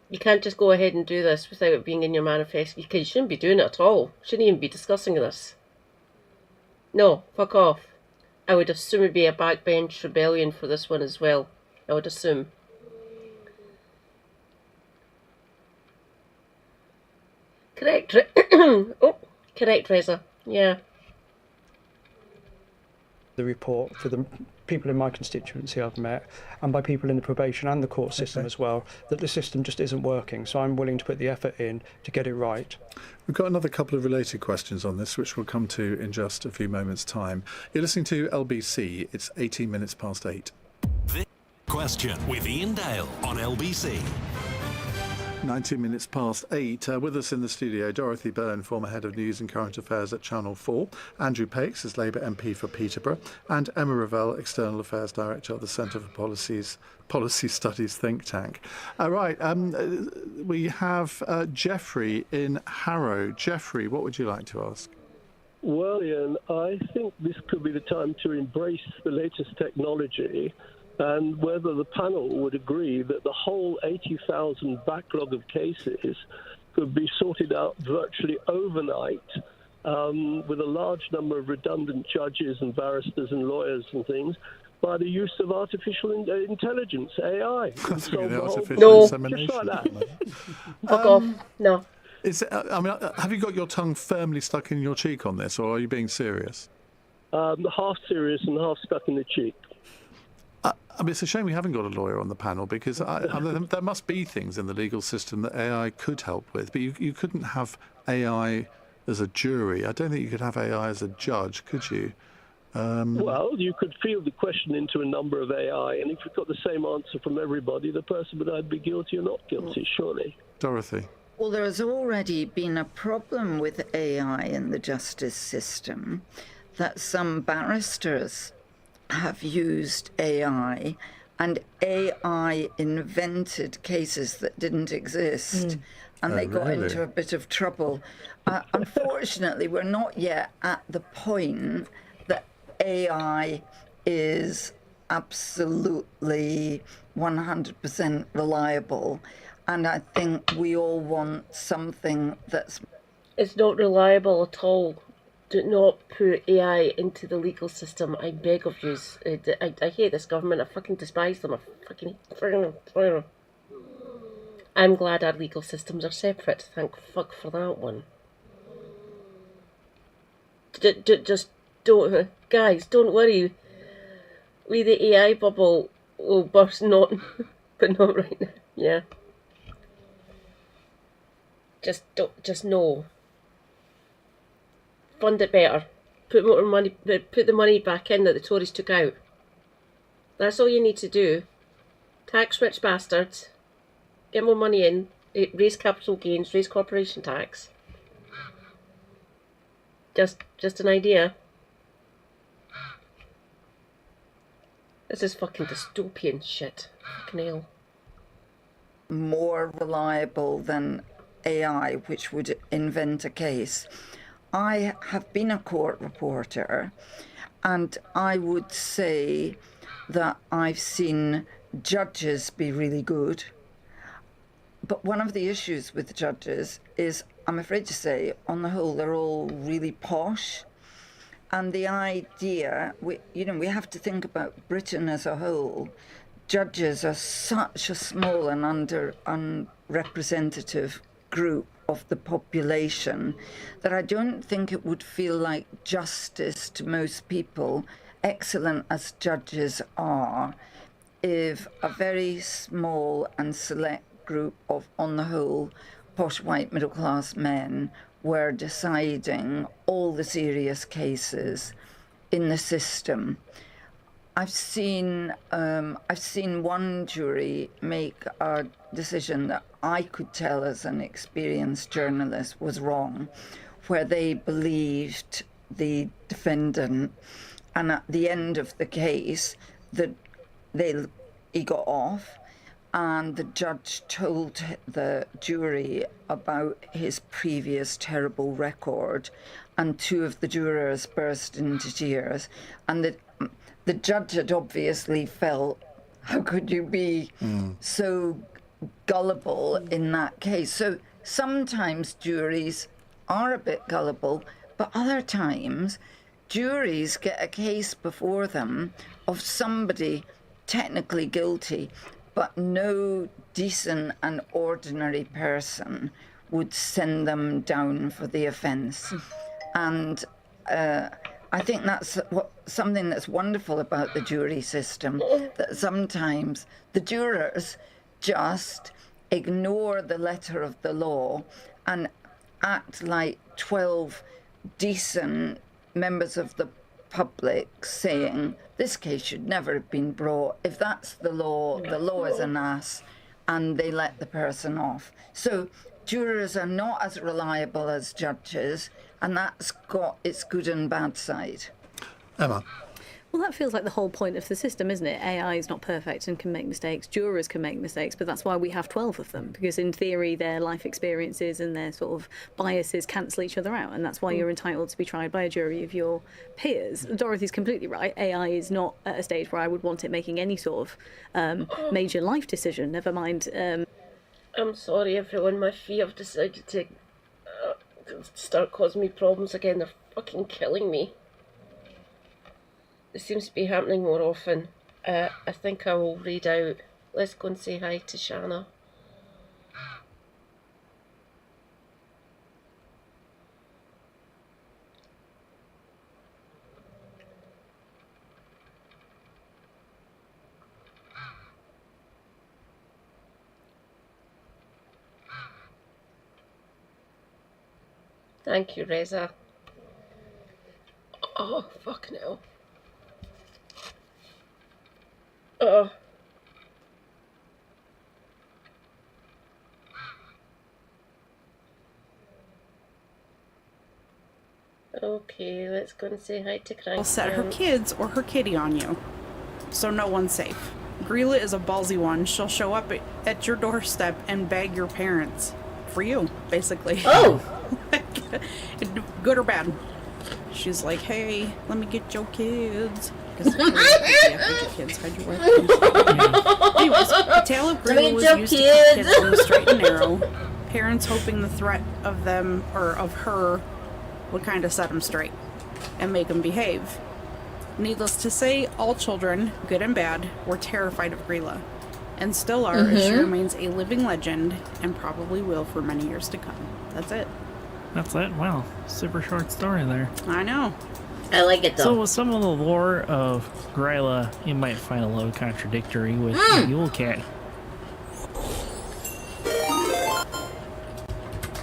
You can't just go ahead and do this without it being in your manifesto, because you shouldn't be doing it at all. Shouldn't even be discussing this. No, fuck off. I would assume it'd be a backbench rebellion for this one as well. I would assume. Correct. Oh, correct, Reza. Yeah. The report for the people in my constituency I've met, and by people in the probation and the court system as well, that the system just isn't working. So I'm willing to put the effort in to get it right. We've got another couple of related questions on this, which we'll come to in just a few moments' time. You're listening to LBC. It's 18 minutes past 8. This question with Ian Dale on LBC. 19 minutes past 8. With us in the studio, Dorothy Byrne, former head of news and current affairs at Channel 4, Andrew Pakes is Labour MP for Peterborough, and Emma Revell, External Affairs Director of the Centre for Policy Studies think tank. Right, we have Geoffrey in Harrow. Geoffrey, what would you like to ask? Well, Ian, I think this could be the time to embrace the latest technology, and whether the panel would agree that the whole 80,000 backlog of cases could be sorted out virtually overnight, with a large number of redundant judges and barristers and lawyers and things, by the use of artificial intelligence, AI. That's really artificial No. insemination. Just like that. Fuck off. No. Is it, have you got your tongue firmly stuck in your cheek on this, or are you being serious? Half serious and half stuck in the cheek. It's a shame we haven't got a lawyer on the panel, because there must be things in the legal system that AI could help with, but you couldn't have AI as a jury. I don't think you could have AI as a judge, could you? Well, you could field the question into a number of AI, and if you've got the same answer from everybody, the person would either be guilty or not guilty, surely. Dorothy? Well, there has already been a problem with AI in the justice system, that some barristers have used AI, and AI invented cases that didn't exist, and they got really? into a bit of trouble. Unfortunately, we're not yet at the point that AI is absolutely 100% reliable, and I think we all want something that's... It's not reliable at all. Do not put AI into the legal system. I beg of you. I hate this government. I fucking despise them. I'm glad our legal systems are separate. Thank fuck for that one. Just don't... Guys, don't worry. The AI bubble will burst, not... but not right now. Yeah. Just know. Fund it better. Put more money. Put the money back in that the Tories took out. That's all you need to do. Tax rich bastards. Get more money in. Raise capital gains. Raise corporation tax. Just an idea. This is fucking dystopian shit. Fucking hell. More reliable than AI, which would invent a case. I have been a court reporter, and I would say that I've seen judges be really good. But one of the issues with judges is, I'm afraid to say, on the whole, they're all really posh. And the idea, we have to think about Britain as a whole. Judges are such a small and unrepresentative group of the population that I don't think it would feel like justice to most people, excellent as judges are, if a very small and select group of, on the whole, posh white middle class men were deciding all the serious cases in the system. I've seen one jury make a decision that I could tell as an experienced journalist was wrong, where they believed the defendant, and at the end of the case, he got off, and the judge told the jury about his previous terrible record, and two of the jurors burst into tears, and the judge had obviously felt, how could you be so gullible in that case? So sometimes juries are a bit gullible, but other times juries get a case before them of somebody technically guilty, but no decent and ordinary person would send them down for the offence. And I think that's something that's wonderful about the jury system, that sometimes the jurors just ignore the letter of the law and act like 12 decent members of the public saying, this case should never have been brought. If that's the law is an ass, and they let the person off. So jurors are not as reliable as judges, and that's got its good and bad side. Emma. Well, that feels like the whole point of the system, isn't it? AI is not perfect and can make mistakes. Jurors can make mistakes, but that's why we have 12 of them, because in theory their life experiences and their sort of biases cancel each other out, and that's why you're entitled to be tried by a jury of your peers. Dorothy's completely right. AI is not at a stage where I would want it making any sort of major life decision, never mind... I'm sorry, everyone. My feet have decided to start causing me problems again. They're fucking killing me. It seems to be happening more often. I think I will read out. Let's go and say hi to Shanna. Thank you, Reza. Oh, fuck no. Okay, let's go and say hi to Crank. Will set her kids or her kitty on you, so no one's safe. Grilla is a ballsy one. She'll show up at your doorstep and beg your parents for you, basically. Oh! Good or bad. She's like, hey, let me get your kids. Hide your kids, hide your wife. Anyways, the tale of Grilla was used to keep kids on the straight and narrow. Parents hoping the threat of them, or of her, would kind of set them straight and make them behave. Needless to say, all children, good and bad, were terrified of Grilla, and still are, as she remains a living legend, and probably will for many years to come. That's it. That's it? Wow. Super short story there. I know. I like it though. So with some of the lore of Gryla, you might find a little contradictory with the Yule Cat.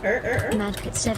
Magic at 7.